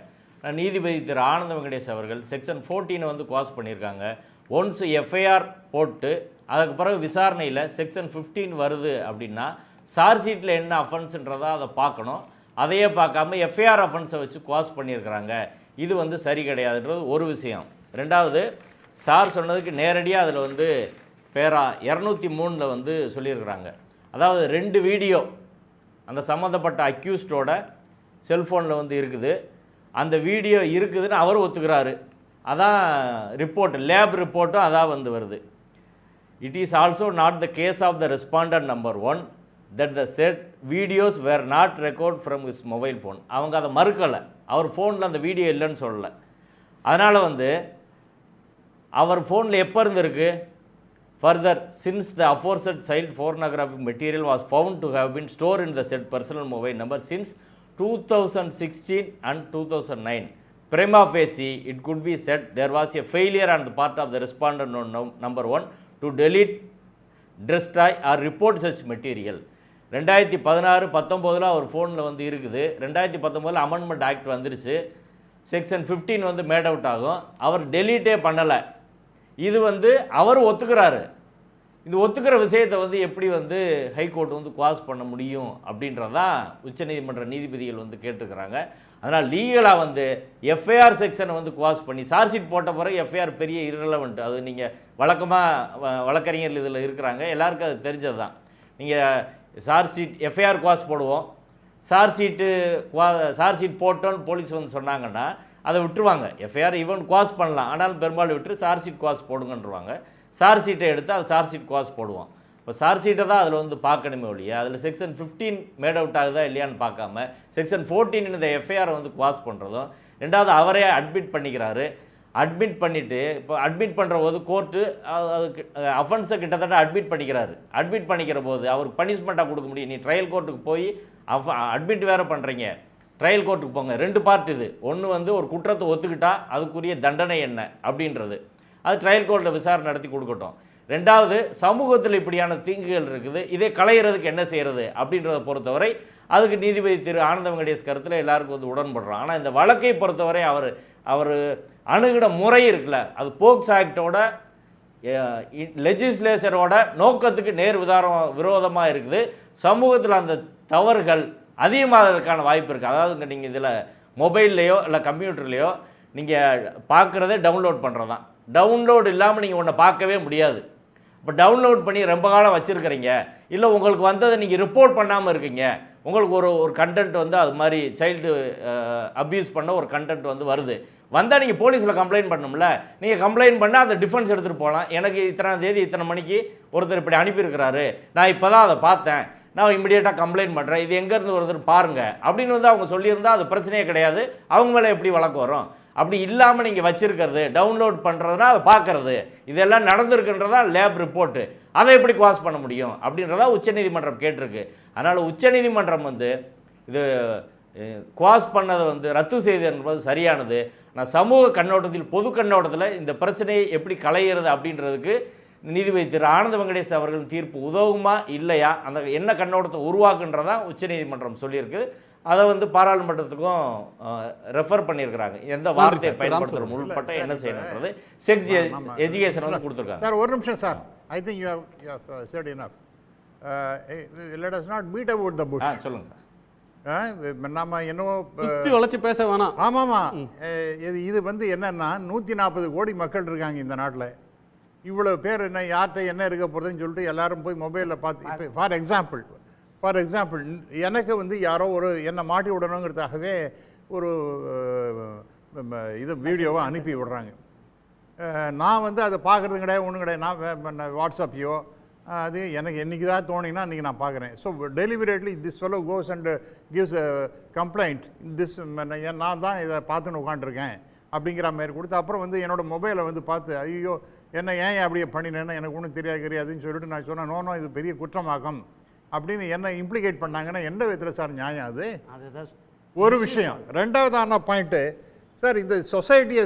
நீதிபதி திரு ஆனந்த வெங்கடேஷ் அவர்கள் செக்ஷன் 14 வந்து குவாஸ் பண்ணியிருக்காங்க. ஒன்ஸ் எஃப்ஐஆர் போட்டு அதுக்கு பிறகு விசாரணையில் செக்ஷன் 15 வருது அப்படின்னா சார்ஜ் ஷீட்டில் என்ன அஃபென்ஸுன்றதை அதை பார்க்கணும். அதையே பார்க்காம எஃப்ஐஆர் அஃபென்ஸை வச்சு குவாஸ் பண்ணியிருக்கிறாங்க. இது வந்து சரி கிடையாதுன்றது ஒரு விஷயம். ரெண்டாவது, சார் சொன்னதுக்கு நேரடியாக அதில் வந்து பேரா 203 வந்து சொல்லியிருக்கிறாங்க. அதாவது 2 வீடியோ அந்த சம்மந்தப்பட்ட அக்யூஸ்டோட செல்ஃபோனில் வந்து இருக்குது. அந்த வீடியோ இருக்குதுன்னு அவர் ஒத்துக்கிறாரு. அதான் ரிப்போர்ட், லேப் ரிப்போர்ட்டும் அதான் வந்து வருது. It is also not the case of the respondent number 1 that the said videos were not record from his mobile phone. அவங்க அதை மறுக்கலை, அவர் ஃபோனில் அந்த வீடியோ இல்லைன்னு சொல்லலை. அதனால் வந்து அவர் ஃபோனில் எப்போ இருந்திருக்கு? Further, since the aforesaid child pornographic material was found to have been stored in the said personal mobile number since 2016 and 2009, prima facie it could be said there was a failure on the part of the respondent number 1 to delete, destroy or report such material. 2016-19 அவர் ஃபோனில் வந்து இருக்குது. 2019 amendment act வந்துருச்சு, section 15 வந்து made out ஆகும். அவர் டெலீட்டே பண்ணலை. இது வந்து அவர் ஒத்துக்கிறாரு. இந்த ஒத்துக்கிற விஷயத்தை வந்து எப்படி வந்து ஹைகோர்ட் வந்து குவாஸ் பண்ண முடியும் அப்படின்றதான் உச்சநீதிமன்ற நீதிபதிகள் வந்து கேட்டிருக்கிறாங்க. அதனால் லீகலாக வந்து எஃப்ஐஆர் செக்ஷனை வந்து குவாஸ் பண்ணி சார்ஜ் ஷீட் போட்ட பிறகு எஃப்ஐஆர் பெரிய இரலவெண்ட். அது நீங்கள் வழக்கமாக வழக்கறிஞர்கள் இதில் இருக்கிறாங்க, எல்லாருக்கும் அது தெரிஞ்சது தான். நீங்கள் சார்ஜ் ஷீட் எஃப்ஐஆர் குவாஸ் போடுவோம், சார்ஜ் ஷீட் போட்டோன்னு போலீஸ் வந்து சொன்னாங்கன்னா அதை விட்டுருவாங்க. எஃப்ஐஆர் ஈவன் குவாஸ் பண்ணலாம், ஆனால் பெரும்பாலும் விட்டு சார்ஜ் ஷீட் குவாஸ் போடுங்கன்றுவாங்க. சார்ஜ் ஷீட்டை எடுத்து அது சார்ஜ் ஷீட் குவாஸ் போடுவோம். இப்போ சார்ஜ் ஷீட்டை தான் அதில் வந்து பார்க்கணுமே ஒழிய அதில் செக்ஷன் 15 மேட் அவுட் ஆகுதா இல்லையான்னு பார்க்காம செக்ஷன் 14 இந்த எஃப்ஐஆரை வந்து குவாஸ் பண்ணுறதும். ரெண்டாவது, அவரே அட்மிட் பண்ணிக்கிறாரு. அட்மிட் பண்ணிவிட்டு இப்போ அட்மிட் பண்ணுற போது கோர்ட்டு அதுக்கு அஃபென்ஸை கிட்டத்தட்ட அட்மிட் பண்ணிக்கிறாரு. அட்மிட் பண்ணிக்கிற போது அவருக்கு பனிஷ்மெண்ட்டாக கொடுக்க முடியும். நீ ட்ரையல் கோர்ட்டுக்கு போய் அட்மிட் வேறு பண்ணுறீங்க, ட்ரையல் கோர்ட்டுக்கு போங்க. 2 பார்ட் இது. ஒன்று வந்து ஒரு குற்றத்தை ஒத்துக்கிட்டால் அதுக்குரிய தண்டனை என்ன அப்படின்றது, அது ட்ரையல் கோர்ட்டில் விசாரணை நடத்தி கொடுக்கட்டும். ரெண்டாவது, சமூகத்தில் இப்படியான தீங்குகள் இருக்குது, இதை களையிறதுக்கு என்ன செய்கிறது அப்படின்றத பொறுத்தவரை அதுக்கு நீதிபதி திரு ஆனந்த வெங்கடேஷ் கருத்தில் எல்லாருக்கும் வந்து உடன்படுறோம். ஆனால் இந்த வழக்கை பொறுத்தவரை அவர் அணுகின முறை இருக்குல்ல, அது போக்ஸ் ஆக்டோட லெஜிஸ்லேச்சரோட நோக்கத்துக்கு விரோதமாக இருக்குது. சமூகத்தில் அந்த தவறுகள் அதிகமாகிறதுக்கான வாய்ப்பு இருக்குது. அதாவது நீங்கள் இதில் மொபைல்லையோ இல்லை கம்ப்யூட்டர்லேயோ நீங்கள் பார்க்குறதே டவுன்லோட் பண்ணுறது தான். டவுன்லோட் இல்லாமல் நீங்கள் ஒன்றை பார்க்கவே முடியாது. இப்போ டவுன்லோட் பண்ணி ரொம்ப காலம் வச்சுருக்கிறீங்க, இல்லை உங்களுக்கு வந்ததை நீங்கள் ரிப்போர்ட் பண்ணாமல் இருக்கீங்க, உங்களுக்கு ஒரு கண்டென்ட் வந்து அது மாதிரி சைல்டு அப்யூஸ் பண்ண ஒரு கண்டென்ட் வந்து வருது, வந்தால் நீங்கள் போலீஸில் கம்ப்ளைண்ட் பண்ணணும்ல. நீங்கள் கம்ப்ளைண்ட் பண்ணால் அந்த டிஃபென்ஸ் எடுத்துகிட்டு போகலாம். எனக்கு இத்தனை தேதி இத்தனை மணிக்கு ஒருத்தர் இப்படி அனுப்பியிருக்கிறாரு, நான் இப்போ தான் அதை பார்த்தேன், நான் இமிடியேட்டாக கம்ப்ளைண்ட் பண்ணுறேன், இது எங்கேருந்து ஒருத்தர் பாருங்கள் அப்படின்னு வந்து அவங்க சொல்லியிருந்தால் அது பிரச்சனையே கிடையாது. அவங்க மேலே எப்படி வழக்கு வரும்? அப்படி இல்லாமல் நீங்கள் வச்சுருக்கிறது, டவுன்லோட் பண்ணுறதுனா அதை பார்க்குறது, இதெல்லாம் நடந்திருக்குன்றதா லேப் ரிப்போர்ட்டு, அதை எப்படி குவாஸ் பண்ண முடியும் அப்படின்றதா உச்சநீதிமன்றம் கேட்டிருக்கு. அதனால் உச்சநீதிமன்றம் வந்து இது குவாஸ் பண்ணதை வந்து ரத்து செய்து என்பது சரியானது. நான் சமூக கண்ணோட்டத்தில், பொது கண்ணோட்டத்தில் இந்த பிரச்சனையை எப்படி களையிறது அப்படின்றதுக்கு நீதிபதி திரு ஆனந்த வெங்கடேஷ் அவர்களின் தீர்ப்பு உதவுமா இல்லையா, அந்த என்ன கண்ணோட்டத்தை உருவாக்குன்றதா உச்சநீதிமன்றம் சொல்லியிருக்கு. அதை வந்து பாராளுமன்றத்துக்கும் ரெஃபர் பண்ணியிருக்கிறாங்க. எந்த வார்த்தையை பயன்படுத்துகிற உள்பட்ட என்ன செய்யணுன்றது செக்ஸ் எஜுகேஷன் வந்து கொடுத்துருக்காங்க.
சார் ஒரு நிமிஷம் sir, I think you have said enough. Let us not beat about the bush.
சொல்லுங்க சார்.
நம்ம என்னவோ
சுற்றி வளைச்சு பேச வேணாம்.
ஆமாம்மா, இது வந்து என்னன்னா 140 கோடி மக்கள் இருக்காங்க இந்த நாட்டில். இவ்வளோ பேர் என்ன யார்கிட்ட என்ன இருக்க போகிறதுன்னு சொல்லிட்டு எல்லாரும் போய் மொபைலில் பார்த்து, இப்போ ஃபார் எக்ஸாம்பிள் எனக்கு வந்து யாரோ என்னை மாட்டி விடணுங்கிறதுக்காகவே ஒரு இது வீடியோவை அனுப்பி விடுறாங்க. நான் வந்து அதை பார்க்குறது கிடையாது, ஒன்றும் கிடையாது. நான் வாட்ஸ்அப்பையோ அது எனக்கு என்றைக்கு தான் தோணிங்கன்னா அன்றைக்கி நான் பார்க்குறேன். So deliberately this fellow goes and gives a complaint, this நான் தான் இதை பார்த்துன்னு உட்காந்துருக்கேன் அப்படிங்கிற மாதிரி கொடுத்து, அப்புறம் வந்து என்னோடய மொபைலை வந்து பார்த்து, ஐயோ என்ன ஏன் அப்படியே பண்ணினேன்னா எனக்கு ஒன்றும் தெரியாதுன்னு சொல்லிட்டு நான் சொன்னேன், நோ இது பெரிய குற்றமாகும் அப்படின்னு என்ன இம்ப்ளிகேட் பண்ணாங்கன்னா எந்த விதத்தில் சார் நியாயம்? அது ஒரு விஷயம். ரெண்டாவதான பாயிண்ட்டு சார், இந்த சொசைட்டியை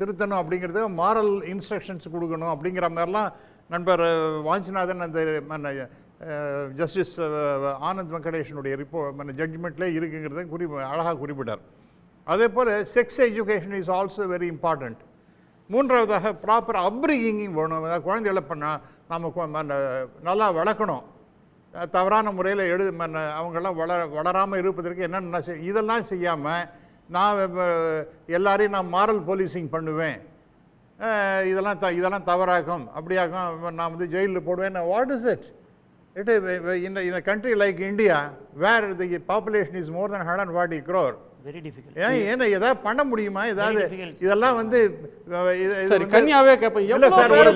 திருத்தணும் அப்படிங்கிறது மாரல் இன்ஸ்ட்ரக்ஷன்ஸ் கொடுக்கணும் அப்படிங்கிற மாதிரிலாம் நண்பர் வாஞ்சிநாதன் அந்த ஜஸ்டிஸ் ஆனந்த் வெங்கடேஷனுடைய ஜட்ஜ்மெண்ட்லேயே இருக்குங்கிறத அழகாக குறிப்பிட்டார். அதே போல் sex education is also very important. மூன்றாவதாக ப்ராப்பர் அப்ரிங்கிங் வேணும். அதாவது குழந்தைகளை நம்ம நல்லா வளர்க்கணும், தவறான முறையில் அவங்கெல்லாம் வளராமல் இருப்பதற்கு என்னென்ன இதெல்லாம் செய்யாமல் நான் எல்லாரையும் நான் மாரல் போலீசிங் பண்ணுவேன், இதெல்லாம் தவறாகும், அப்படியாகும், நான் வந்து ஜெயிலில் போடுவேன். What is it? in a country like India where the population is more than 140 crore,
very difficult.
ஏன்னா ஏதாவது பண்ண முடியுமா? ஏதாவது இதெல்லாம் வந்து
சரி கன்யாவே கேப்ப
இல்ல சார், ஒரு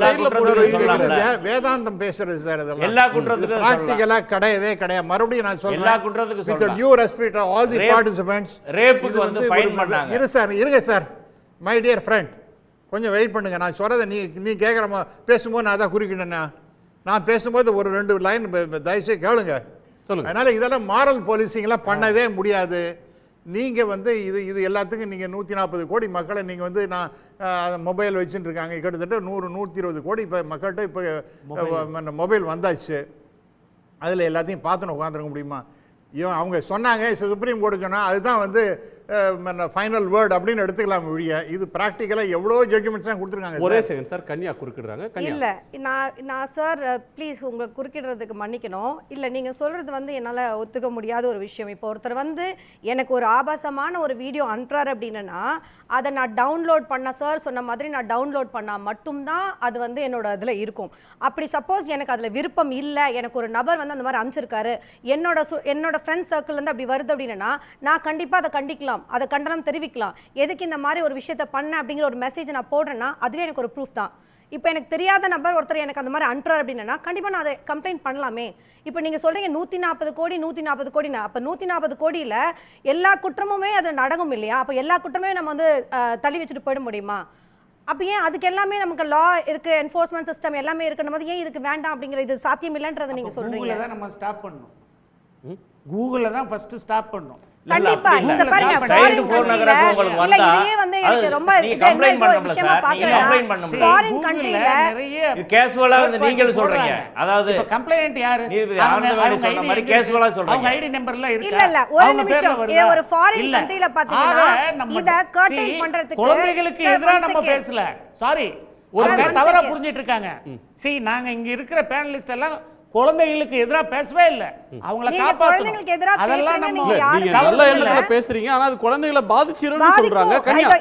வேதாந்தம்
பேசுறது சார், இதெல்லாம்
எல்லா குற்றத்துக்கும்
பிராக்டிகலா கிடையவே. மறுபடியும் நான் சொல்றேன்,
எல்லா குற்றத்துக்கும்
with the due respect to all the participants,
ரேப்புக்கு வந்து ஃபைன் பண்ணாங்க.
இருங்க சார், மை டியர் ஃப்ரெண்ட், கொஞ்சம் வெயிட் பண்ணுங்க. நான் சொல்றதை நீ கேட்குற பேசும்போது நான் அதான் குறிக்கிட்டேன்னா, நான் பேசும்போது ஒரு 2 லைன் தயவுசெய்து கேளுங்க. அதனால இதெல்லாம் மாரல் போலீசிங்லாம் பண்ணவே முடியாது. நீங்கள் வந்து இது எல்லாத்துக்கும் நீங்கள் 140 கோடி மக்களை நீங்கள் வந்து நான் மொபைல் வச்சுட்டு இருக்காங்க, கிட்டத்தட்ட 100-120 கோடி இப்போ மக்கள்கிட்ட இப்போ மொபைல் வந்தாச்சு. அதில் எல்லாத்தையும் பார்த்துன்னு உட்காந்துருக்க முடியுமா? அவங்க சொன்னாங்க, சுப்ரீம் கோர்ட்டு சொன்னால் அதுதான் வந்து ஃபைனல் வேர்ட் அப்படின்னு எடுத்துக்கலாம் ஒழிய, இது ப்ராக்டிக்கலாக எவ்வளோ ஜட்ஜ்மெண்ட்ஸ்லாம் கொடுத்துருக்காங்க.
ஒரே செகண்ட் சார், கன்யா குறுக்கிடுறாங்க.
இல்லை நான் சார் ப்ளீஸ் உங்களை குறுக்கிடுறதுக்கு மன்னிக்கணும். இல்லை நீங்கள் சொல்கிறது வந்து என்னால் ஒத்துக்க முடியாத ஒரு விஷயம். இப்போ ஒருத்தர் வந்து எனக்கு ஒரு ஆபாசமான ஒரு வீடியோ அனுப்புறாரு அப்படின்னா அதை நான் டவுன்லோட் பண்ண, சார் சொன்ன மாதிரி நான் டவுன்லோட் பண்ணால் மட்டும்தான் அது வந்து என்னோட அதில் இருக்கும். அப்படி சப்போஸ் எனக்கு அதில் விருப்பம் இல்லை, எனக்கு ஒரு நபர் வந்து அந்த மாதிரி அனுப்பிச்சிருக்காரு, என்னோட ஃப்ரெண்ட்ஸ் சர்க்கிள்லேருந்து அப்படி வருது அப்படின்னா நான் கண்டிப்பாக அதை கண்டிக்கலாம், அதை கண்டனம் தெரிவிக்கலாம். எதுக்கு இந்த மாதிரி ஒரு விஷயத்தை பண்ண அப்படிங்கிற ஒரு மெசேஜ் நான் போடுறேன்னா அதுவே எனக்கு ஒரு ப்ரூஃப் தான். இப்போ எனக்கு தெரியாத நபர் ஒருத்தர் எனக்கு அந்த மாதிரி அனுப்புறாரு அப்படின்னா கண்டிப்பாக நான் அதை கம்ப்ளைண்ட் பண்ணலாமே. இப்போ நீங்கள் சொல்கிறீங்க 140 கோடினா, அப்போ 140 கோடியில் எல்லா குற்றமுமே அது நடக்கும் இல்லையா? அப்போ எல்லா குற்றமே நம்ம வந்து தள்ளி வச்சுட்டு போயிட முடியுமா? அப்போ ஏன் அதுக்கு எல்லாமே நமக்கு லா இருக்குது, என்ஃபோர்ஸ்மெண்ட் சிஸ்டம் எல்லாமே இருக்குன்னு போது ஏன் இதுக்கு வேண்டாம் அப்படிங்கிற இது சாத்தியம் இல்லைன்றதை நீங்கள் சொல்கிறீங்க.
தான் நம்ம ஸ்டாப் பண்ணணும், கூகுளில் தான் ஃபர்ஸ்ட் ஸ்டாப் பண்ணணும்.
கண்டிப்பா இந்த பாருங்க, ஃபாரின் கண்ட்ரில இல்ல இதையே வந்து எனக்கு ரொம்ப
நீங்க
இது என்ன
complaint
இது
பண்ணணும்ல
விஷயமா
சார், நீங்க complaint பண்ணணும்ல.
பார்க்கறேன் ஃபாரின் கண்ட்ரில
இது கேஷுவலா வந்து நீங்களும் சொல்றீங்க. அதாவது
கம்ப்ளைண்ட் யாரு
நீதிபதி ஆனந்தமங்கை சொன்ன மாதிரி கேஷுவலா சொல்றீங்க.
அவங்க ஐடி நம்பர்ல இருக்கு.
இல்ல ஒரு நிமிஷம். ஒரு ஃபாரின் கண்ட்ரில பாத்தீங்கன்னா இத கர்டைல் பண்றதுக்கு
குழந்தைகளுக்கு எதிரா நம்ம பேசல. சாரி, ஒரு தவறா புரிஞ்சிட்டு இருக்காங்க. நாங்க இங்க இருக்கிற பேனலிஸ்ட் எல்லாம் குழந்தைகளுக்கு எதிராக பேசவே இல்லை. அவங்கள
குழந்தைகளுக்கு எதிராக
நல்ல எண்ணத்துல பேசுறீங்க, ஆனா அது குழந்தைகளை பாதிச்சிரும்னு சொல்றாங்க.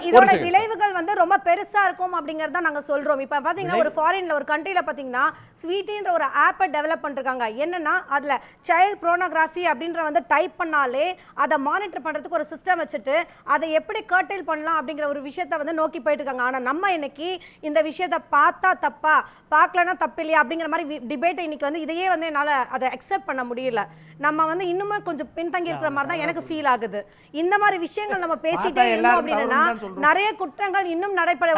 இதோட விளைவுகள் வந்து ரொம்ப பெருசா இருக்கும் அப்படிங்கறத நாங்க சொல்றோம். இப்ப பாத்தீங்கன்னா ஒரு ஃபாரின்ல ஒரு கண்ட்ரில பாத்தீங்கன்னா ஸ்வீட்டின்ற ஒரு ஆப்பை டெவலப் பண்ணிருக்காங்க. என்னன்னா அதுல சைல்ட் போர்னோகிராஃபி அப்படின்ற வந்து டைப் பண்ணாலே அதை மானிட்டர் பண்றதுக்கு ஒரு சிஸ்டம் வச்சுட்டு அதை எப்படி கர்டைல் பண்ணலாம் அப்படிங்கிற ஒரு விஷயத்த வந்து நோக்கி போயிட்டு இருக்காங்க. ஆனா நம்ம இன்னைக்கு இந்த விஷயத்த பார்த்தா தப்பா, பார்க்கலன்னா தப்பு இல்லையா அப்படிங்கிற மாதிரி டிபேட் இன்னைக்கு வந்து இதையே வந்து என்னால அதை அக்செப்ட் பண்ண முடியல. நம்ம வந்து இன்னுமே கொஞ்சம் பின்தங்கி இருக்கிற மாதிரி தான் எனக்கு ஃபீல் ஆகுது. இந்த மாதிரி விஷயங்கள் நம்ம பேசிட்டே இருந்தோம் அப்படின்னா நிறைய குற்றங்கள் இன்னும் நடைபெற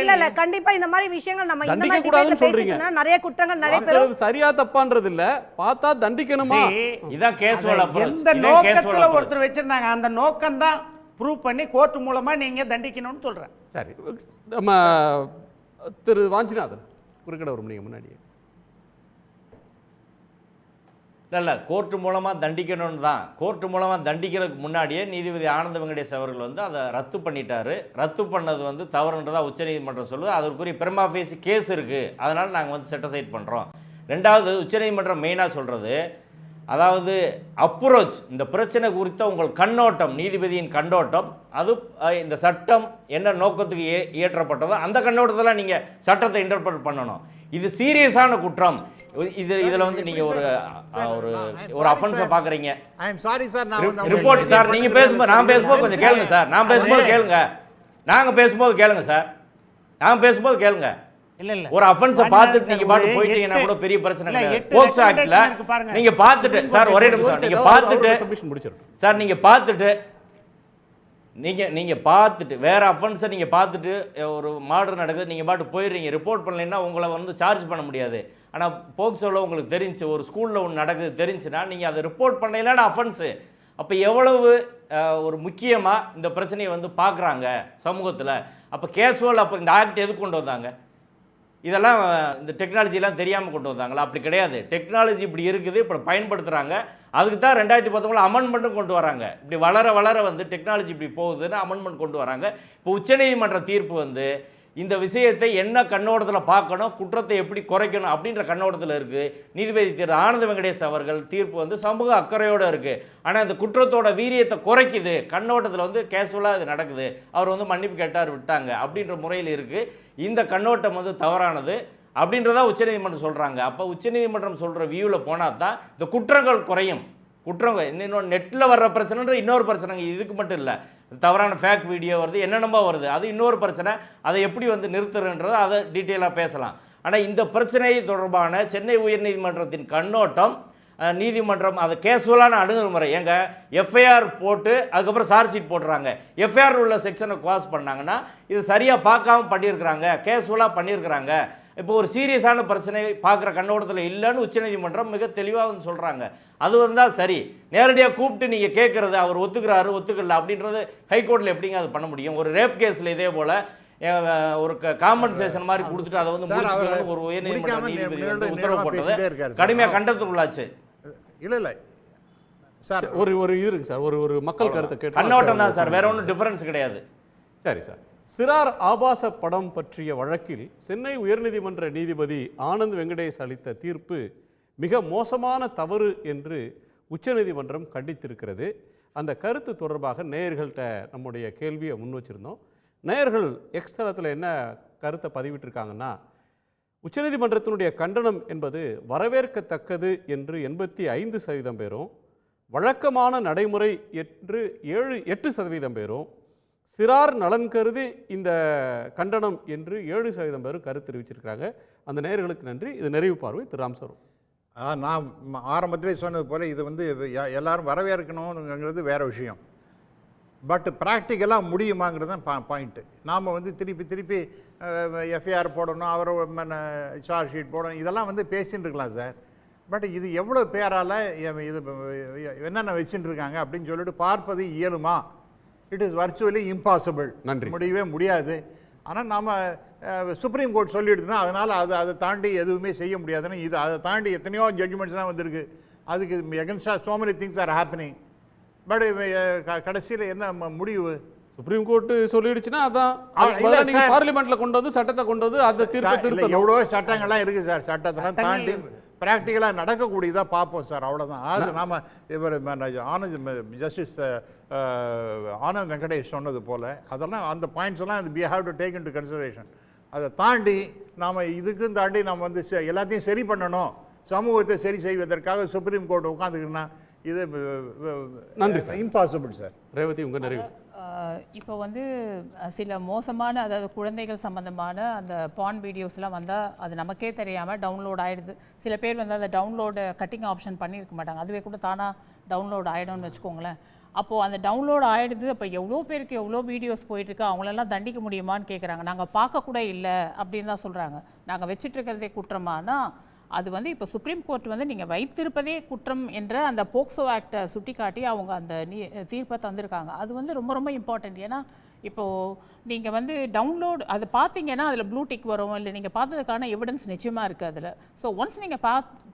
இல்ல கண்டிப்பா இந்த மாதிரி விஷயங்கள் நம்ம இந்த மாதிரி டிபேட்ல பேசிட்டோம்னா நிறைய குற்றங்கள் நடைபெறும்.
சரியா தப்பான்றது இல்ல, பார்த்தா தண்டிக்கணுமா,
இதான் கேஷுவல் அப்ரோச்.
இந்த நோக்கத்துல ஒருத்தர் வச்சிருந்தாங்க, அந்த நோக்கம் தான் ப்ரூவ் பண்ணி கோர்ட் மூலமா நீங்க தண்டிக்கணும்னு சொல்றேன்.
சரி, நம்ம திரு வாஞ்சிநாதன் குறுக்கிட வரும். நீங்க முன்னாடியே
இல்லை கோர்ட்டு மூலமாக தண்டிக்கணும்னு தான். கோர்ட்டு மூலமாக தண்டிக்கிறதுக்கு முன்னாடியே நீதிபதி ஆனந்த வெங்கடேஷ் அவர்கள் வந்து அதை ரத்து பண்ணிட்டாரு. ரத்து பண்ணது வந்து தவறுன்றதாக உச்சநீதிமன்றம் சொல்லுது. அதற்குரிய பிரிமா ஃபேசி கேஸ் இருக்குது, அதனால் நாங்கள் வந்து செட்டிசைட் பண்ணுறோம். ரெண்டாவது உச்சநீதிமன்றம் மெயினாக சொல்கிறது, அதாவது அப்ரோச், இந்த பிரச்சனை குறித்த உங்கள் கண்ணோட்டம், நீதிபதியின் கண்ணோட்டம், அது இந்த சட்டம் என்ன நோக்கத்துக்கு இயற்றப்பட்டதோ அந்த கண்ணோட்டத்தில் நீங்கள் சட்டத்தை இன்டர்பிரட் பண்ணணும். இது சீரியஸான குற்றம். இதுல வந்து நீங்க ஒரு அஃபென்ஸை பாக்குறீங்க.
ஐ அம் சாரி சார், நான்
ரிப்போர்ட் சார், நீங்க பேசும்போது நான் பேசும்போது கொஞ்சம் கேளுங்க சார். நான் பேசும்போது கேளுங்க, நாங்க பேசும்போது கேளுங்க சார். நான் பேசும்போது கேளுங்க. ஒரு அஃபென்ஸை பார்த்துட்டு நீங்க பாட்டு போயிட்டீங்கன்னா கூட பெரிய பிரச்சனை கிடையாது. போக்சோ ஆக்ட்ல நீங்க பார்த்துட்டு சார், ஒரே நிமிஷம், நீங்க பார்த்துட்டு சார், நீங்க பார்த்துட்டு வேற அஃபென்ஸை நீங்க பார்த்துட்டு ஒரு மர்டர் நடக்குது, நீங்க பாட்டு போயிடுறீங்க. ரிப்போர்ட் பண்ணலைன்னா உங்களை வந்து சார்ஜ் பண்ண முடியாது. ஆனால் போக்சோவில் உங்களுக்கு தெரிஞ்சு ஒரு ஸ்கூலில் ஒன்று நடக்குது தெரிஞ்சுன்னா நீங்கள் அதை ரிப்போர்ட் பண்ணலைன்னா அஃபென்ஸு. அப்போ எவ்வளவு ஒரு முக்கியமாக இந்த பிரச்சனையை வந்து பார்க்குறாங்க சமூகத்தில். அப்போ கேஷுவல், அப்போ இந்த ஆக்ட் எதுக்கு கொண்டு வந்தாங்க? இதெல்லாம் இந்த டெக்னாலஜிலாம் தெரியாமல் கொண்டு வந்தாங்களா? அப்படி கிடையாது. டெக்னாலஜி இப்படி இருக்குது, இப்போ பயன்படுத்துகிறாங்க. அதுக்கு தான் 2019 அமெண்ட்மெண்ட்டும் கொண்டு வராங்க. இப்படி வளர வளர வந்து டெக்னாலஜி இப்படி போகுதுன்னு அமெண்ட்மெண்ட் கொண்டு வராங்க. இப்போ உச்சநீதிமன்ற தீர்ப்பு வந்து இந்த விஷயத்தை என்ன கண்ணோட்டத்தில் பார்க்கணும், குற்றத்தை எப்படி குறைக்கணும் அப்படின்ற கண்ணோட்டத்தில் இருக்குது. நீதிபதி திரு ஆனந்த வெங்கடேஷ் அவர்கள் தீர்ப்பு வந்து சமூக அக்கறையோடு இருக்குது. ஆனால் இந்த குற்றத்தோட வீரியத்தை குறைக்குது, கண்ணோட்டத்தில் வந்து கேஷுவலாக இது நடக்குது, அவர் வந்து மன்னிப்பு கேட்டார் விட்டாங்க அப்படின்ற முறையில் இருக்குது. இந்த கண்ணோட்டம் வந்து தவறானது அப்படின்றதா உச்சநீதிமன்றம் சொல்கிறாங்க. அப்போ உச்சநீதிமன்றம் சொல்கிற வியூவில் போனால் தான் இந்த குற்றங்கள் குறையும். குற்றங்கள் இன்னொன்று நெட்டில் வர்ற பிரச்சனைன்ற இன்னொரு பிரச்சனைங்க. இதுக்கு மட்டும் இல்லை, தவறான ஃபேக் வீடியோ வருது, என்னென்னமோ வருது, அது இன்னொரு பிரச்சனை. அதை எப்படி வந்து நிறுத்துறன்றது அதை டீட்டெயிலாக பேசலாம். ஆனால் இந்த பிரச்சனை தொடர்பான சென்னை உயர்நீதிமன்றத்தின் கண்ணோட்டம், நீதிமன்றம் அதை கேஷுவலான அணுகுமுறை. எங்க எஃப்ஐஆர் போட்டு அதுக்கப்புறம் சார்ஜ் ஷீட் போடுறாங்க, எஃப்ஐஆர் உள்ள செக்ஷனை குவாஸ் பண்ணாங்கன்னா இது சரியாக பார்க்காம பண்ணியிருக்கிறாங்க, கேஷுவலாக பண்ணியிருக்கிறாங்க. இப்போ ஒரு சீரியஸான பிரச்சனை பார்க்குற கண்ணோட்டத்தில் இல்லைன்னு உச்சநீதிமன்றம் மிக தெளிவாக வந்து சொல்கிறாங்க. அது வந்தால் சரி. நேரடியாக கூப்பிட்டு நீங்கள் கேட்குறது அவர் ஒத்துக்கிறாரு ஒத்துக்கல அப்படின்றது ஹைகோர்ட்டில் எப்படிங்க அது பண்ண முடியும்? ஒரு ரேப் கேஸில் இதே போல் ஒரு காம்பன்சேஷன் மாதிரி கொடுத்துட்டு அதை வந்து முடிச்சுக்கணும்னு ஒரு உயர்நீதிமன்ற நீதிபதி வந்து உத்தரவு போட்டது கடுமையாக கண்டனத்துக்குள்ளாச்சு.
இல்லை சார்,
ஒரு இருங்க சார், ஒரு மக்கள் கருத்தை கேட்டு
கண்ணோட்டம் தான் சார், வேற ஒன்றும் டிஃபரன்ஸ் கிடையாது.
சரி சார். சிறார் ஆபாச படம் பற்றிய வழக்கில் சென்னை உயர்நீதிமன்ற நீதிபதி ஆனந்த் வெங்கடேஷ் அளித்த தீர்ப்பு மிக மோசமான தவறு என்று உச்சநீதிமன்றம் கண்டித்திருக்கிறது. அந்த கருத்து தொடர்பாக நேயர்கள்ட்ட நம்முடைய கேள்வியை முன் வச்சிருந்தோம். நேயர்கள் எக்ஸ் தளத்தில் என்ன கருத்தை பதிவிட்டிருக்காங்கன்னா, உச்சநீதிமன்றத்தினுடைய கண்டனம் என்பது வரவேற்கத்தக்கது என்று 85% பேரும், வழக்கமான நடைமுறை என்று 8% பேரும், சிறார் நலன் கருதி இந்த கண்டனம் என்று 7% பேரும் கருத்து தெரிவிச்சிருக்காங்க. அந்த நேயர்களுக்கு நன்றி. இது நிறைவு பார்வை திரு ராம்சரும்.
நான் ஆரம்பத்திலே சொன்னது போல் இது வந்து எல்லாரும் வரவேற்கணுங்கிறது வேறு விஷயம். பட் ப்ராக்டிக்கலாக முடியுமாங்கிறது தான் பாயிண்ட்டு. நாம் வந்து திருப்பி எஃப்ஐஆர் போடணும், அவரை சார்ஜ் ஷீட் போடணும், இதெல்லாம் வந்து பேசின்னு இருக்கலாம் சார். பட் இது எவ்வளோ பேரால் இது என்னென்ன வச்சுட்டு இருக்காங்க அப்படின்னு சொல்லிட்டு பார்ப்பது இயலுமா இட் இஸ் வர்ச்சுவலி இம்பாசிபிள்.
நன்றி.
முடியவே முடியாது. ஆனால் நாம் சுப்ரீம் கோர்ட் சொல்லிடுதுன்னா அதனால் அதை தாண்டி எதுவுமே செய்ய முடியாதுன்னு இது அதை தாண்டி எத்தனையோ ஜட்ஜ்மெண்ட்ஸ்லாம் வந்திருக்கு. அதுக்கு எகென்ஸ்டாக so many things are happening. But கடைசியில் என்ன முடிவு?
சுப்ரீம் கோர்ட் சொல்லிடுச்சுன்னா அதான் நீங்க பார்லிமெண்ட்ல கொண்டு வந்து சட்டத்தை கொண்டு வந்து அதை திருத்தணும்.
எவ்வளோ சட்டங்கள்லாம் இருக்குது சார். சட்டத்தெல்லாம் தாண்டி ப்ராக்டிக்கலாக நடக்கக்கூடியதாக பார்ப்போம் சார். அவ்வளோதான். அது நாம் இவர் ஜஸ்டிஸ் ஆனந்த் வெங்கடேஷ் சொன்னது போல் அதெல்லாம் அந்த பாயிண்ட்ஸ் எல்லாம் we have to take into consideration. அதை தாண்டி நாம் இதுக்கும் தாண்டி நம்ம வந்து எல்லாத்தையும் சரி பண்ணணும், சமூகத்தை சரி செய்வதற்காக சுப்ரீம் கோர்ட் உட்காந்துக்கிட்டா இது
நன்றி சார்.
Impossible sir.
ரேவதி உங்க நிறைவு.
இப்போ வந்து சில மோசமான அதாவது குழந்தைகள் சம்மந்தமான அந்த பான் வீடியோஸ்லாம் வந்தால் அது நமக்கே தெரியாமல் டவுன்லோட் ஆகிடுது. சில பேர் வந்து அந்த டவுன்லோடு கட்டிங் ஆப்ஷன் பண்ணியிருக்க மாட்டாங்க, அதுவே கூட தானாக டவுன்லோட் ஆகிடும்னு வச்சுக்கோங்களேன். அப்போது அந்த டவுன்லோட் ஆகிடுது. அப்போ எவ்வளோ பேருக்கு எவ்வளோ வீடியோஸ் போயிட்டுருக்கு, அவங்களெல்லாம் தண்டிக்க முடியுமான்னு கேட்குறாங்க. நாங்கள் பார்க்கக்கூட இல்லை அப்படின்னு தான் சொல்கிறாங்க. நாங்கள் வச்சிட்ருக்கிறதே குற்றமானா அது வந்து இப்போ சுப்ரீம் கோர்ட் வந்து நீங்கள் வைத்திருப்பதே குற்றம் என்ற அந்த போக்சோ ஆக்டை சுட்டி காட்டி அவங்க அந்த தீர்ப்பை தந்திருக்காங்க. அது வந்து ரொம்ப ரொம்ப இம்பார்ட்டண்ட். ஏன்னா இப்போது நீங்கள் வந்து டவுன்லோட் அது பார்த்தீங்கன்னா அதில் ப்ளூ டிக் வரும், இல்லை நீங்கள் பார்த்ததுக்கான எவிடன்ஸ் நிச்சயமாக இருக்குது அதில். ஸோ ஒன்ஸ் நீங்கள்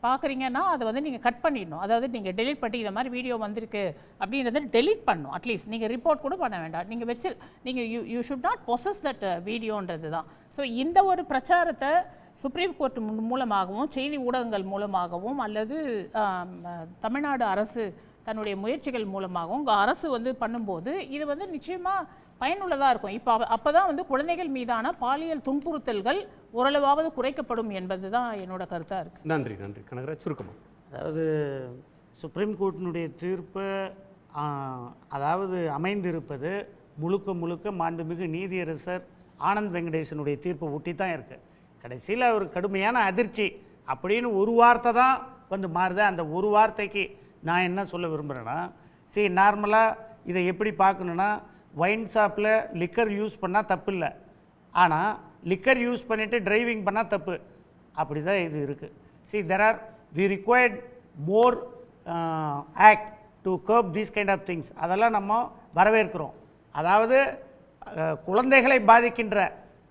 பார்க்குறீங்கன்னா அதை வந்து நீங்கள் கட் பண்ணிடணும். அதாவது நீங்கள் டெலிட் பண்ணி இந்த மாதிரி வீடியோ வந்திருக்கு அப்படின்றத டெலிட் பண்ணணும். அட்லீஸ்ட் நீங்கள் ரிப்போர்ட் கூட பண்ண வேண்டாம். நீங்கள் நீங்கள் you should not possess that வீடியோன்றது தான். ஸோ இந்த ஒரு பிரச்சாரத்தை சுப்ரீம் கோர்ட் மூலமாகவும் செய்தி ஊடகங்கள் மூலமாகவும் அல்லது தமிழ்நாடு அரசு தன்னுடைய முயற்சிகள் மூலமாகவும் அரசு வந்து பண்ணும்போது இது வந்து நிச்சயமாக பயனுள்ளதாக இருக்கும். இப்போ அப்போ தான் வந்து குழந்தைகள் மீதான பாலியல் துன்புறுத்தல்கள் ஓரளவாவது குறைக்கப்படும் என்பது தான் என்னோட கருத்தாக இருக்குது.
நன்றி நன்றி. கனகராஜ் சுருக்கமாக.
அதாவது சுப்ரீம் கோர்ட்டினுடைய தீர்ப்பு அதாவது அமைந்திருப்பது முழுக்க முழுக்க மாண்புமிகு நீதியரசர் ஆனந்த் வெங்கடேசனுடைய தீர்ப்பை ஒட்டி தான் இருக்குது. கடைசியில் ஒரு கடுமையான அதிர்ச்சி அப்படின்னு ஒரு வார்த்தை தான் வந்து மாறுது. அந்த ஒரு வார்த்தைக்கு நான் என்ன சொல்ல விரும்புகிறேன்னா, சரி நார்மலாக இதை எப்படி பார்க்கணுன்னா, ஒயின் ஷாப்பில் லிக்கர் யூஸ் பண்ணால் தப்பு இல்லை, ஆனால் லிக்கர் யூஸ் பண்ணிவிட்டு டிரைவிங் பண்ணால் தப்பு. அப்படி தான் இது இருக்குது. See, we required more act to curb these kind of things. அதெல்லாம் நம்ம வரவேற்கிறோம். அதாவது குழந்தைகளை பாதிக்கின்ற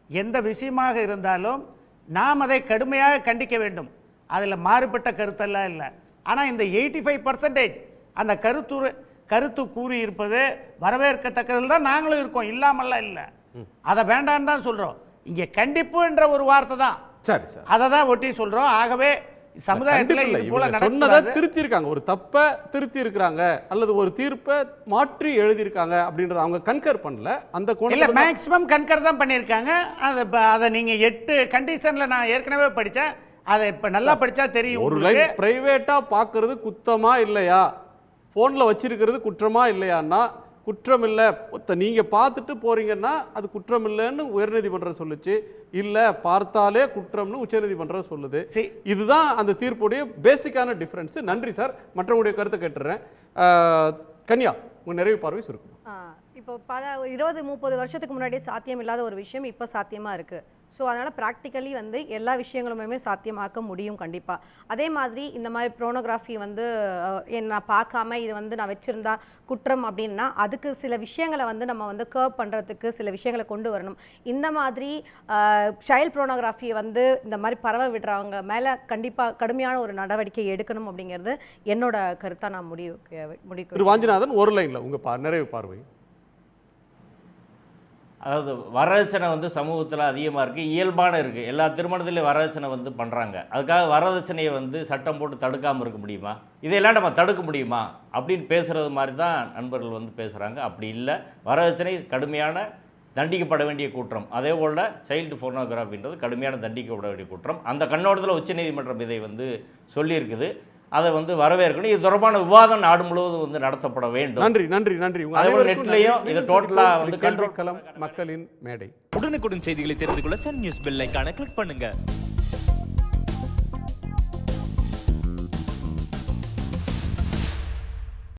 எந்த விஷயமாக இருந்தாலும் நாம் அதை கடுமையாக கண்டிக்க வேண்டும். அதில் மாறுபட்ட கருத்தெல்லாம் இல்லை. ஆனால் இந்த 85% அந்த கருத்து கூறியிருப்பது வரவேற்கத்தக்கதில் தான் நாங்களும் இருக்கோம், இல்லாமல்லாம் இல்லை. அதை வேண்டான்னு தான் சொல்கிறோம். இங்கே கண்டிப்புன்ற ஒரு வார்த்தை தான்,
சரி சார்,
அதை தான் ஒட்டி சொல்கிறோம். ஆகவே சமுதாயத்தில்
சொன்னதை திருத்தி இருக்காங்க, ஒரு தப்பை திருத்தி இருக்கிறாங்க அல்லது ஒரு தீர்ப்பை மாற்றி எழுதியிருக்காங்க அப்படின்றத அவங்க கன்கர் பண்ணல. அந்த
இல்லை, மேக்ஸிமம் கன்கர் தான் பண்ணியிருக்காங்க. அதை நீங்கள் 8 கண்டிஷனில் நான் ஏற்கனவே படித்தேன். அதை இப்போ நல்லா படித்தா தெரியும்.
ஒரு லைன் பிரைவேட்டாக பார்க்கறது குத்தமா இல்லையா, ஃபோனில் வச்சிருக்கிறது குற்றமா இல்லையான்னா குற்றம் இல்லை. நீங்கள் பார்த்துட்டு போறீங்கன்னா அது குற்றம் இல்லைன்னு உயர்நீதிமன்றம் சொல்லுச்சு, இல்லை பார்த்தாலே குற்றம்னு உச்சநீதிமன்றம் சொல்லுது. இதுதான் அந்த தீர்ப்புடைய பேசிக்கான டிஃப்ரென்ஸ். நன்றி சார். மற்றவங்களுடைய கருத்தை கேட்டுறேன். கன்யா, உங்கள் நிறைவு பார்வை சுருக்கும்.
இப்போ பல 20-30 வருஷத்துக்கு முன்னாடி சாத்தியம் இல்லாத ஒரு விஷயம் இப்போ சாத்தியமாக இருக்குது. ஸோ அதனால் ப்ராக்டிக்கலி வந்து எல்லா விஷயங்களுமே சாத்தியமாக்க முடியும் கண்டிப்பாக. அதே மாதிரி இந்த மாதிரி ப்ரோனோகிராஃபி வந்து நான் பார்க்காம இது வந்து நான் வச்சுருந்தா குற்றம் அப்படின்னா அதுக்கு சில விஷயங்களை வந்து நம்ம வந்து கர்வ் பண்ணுறதுக்கு சில விஷயங்களை கொண்டு வரணும். இந்த மாதிரி சைல்ட் ப்ரோனோகிராஃபியை வந்து இந்த மாதிரி பரவ விடுறவங்க மேலே கண்டிப்பாக கடுமையான ஒரு நடவடிக்கை எடுக்கணும் அப்படிங்கிறது என்னோட கருத்தாக நான் முடிவு.
வாஞ்சிநாதன், ஒரு லைனில் உங்கள் நிறைவு பார்வை.
அதாவது வரதட்சணை வந்து சமூகத்தில் அதிகமாக இருக்குது, இயல்பான இருக்குது. எல்லா திருமணத்துலேயும் வரதட்சணை வந்து பண்ணுறாங்க. அதுக்காக வரதட்சணையை வந்து சட்டம் போட்டு தடுக்காமல் இருக்க முடியுமா, இதையெல்லாம் நம்ம தடுக்க முடியுமா அப்படின்னு பேசுகிறது மாதிரி தான் நண்பர்கள் வந்து பேசுகிறாங்க. அப்படி இல்லை, வரதட்சணை கடுமையான தண்டிக்கப்பட வேண்டிய குற்றம். அதே போல் சைல்டு போர்னோகிராஃபின்றது கடுமையான தண்டிக்கப்பட வேண்டிய குற்றம். அந்த கண்ணோட்டத்தில் உச்சநீதிமன்றம் இதை வந்து சொல்லியிருக்குது. அதை வந்து வரவேற்கணும். இது தொடர்பான விவாதம் நாடு முழுவதும் வந்து நடத்தப்பட வேண்டும்.
நன்றி நன்றி நன்றி.
நெட்லையும் இது டோட்டலாக வந்து
கண்ட்ரோல் களம் மக்களின் மேடை.
உடனுக்குடன் செய்திகளை தெரிந்து கொள்ள சன் நியூஸ் பெல் ஐகானை கிளிக் பண்ணுங்க.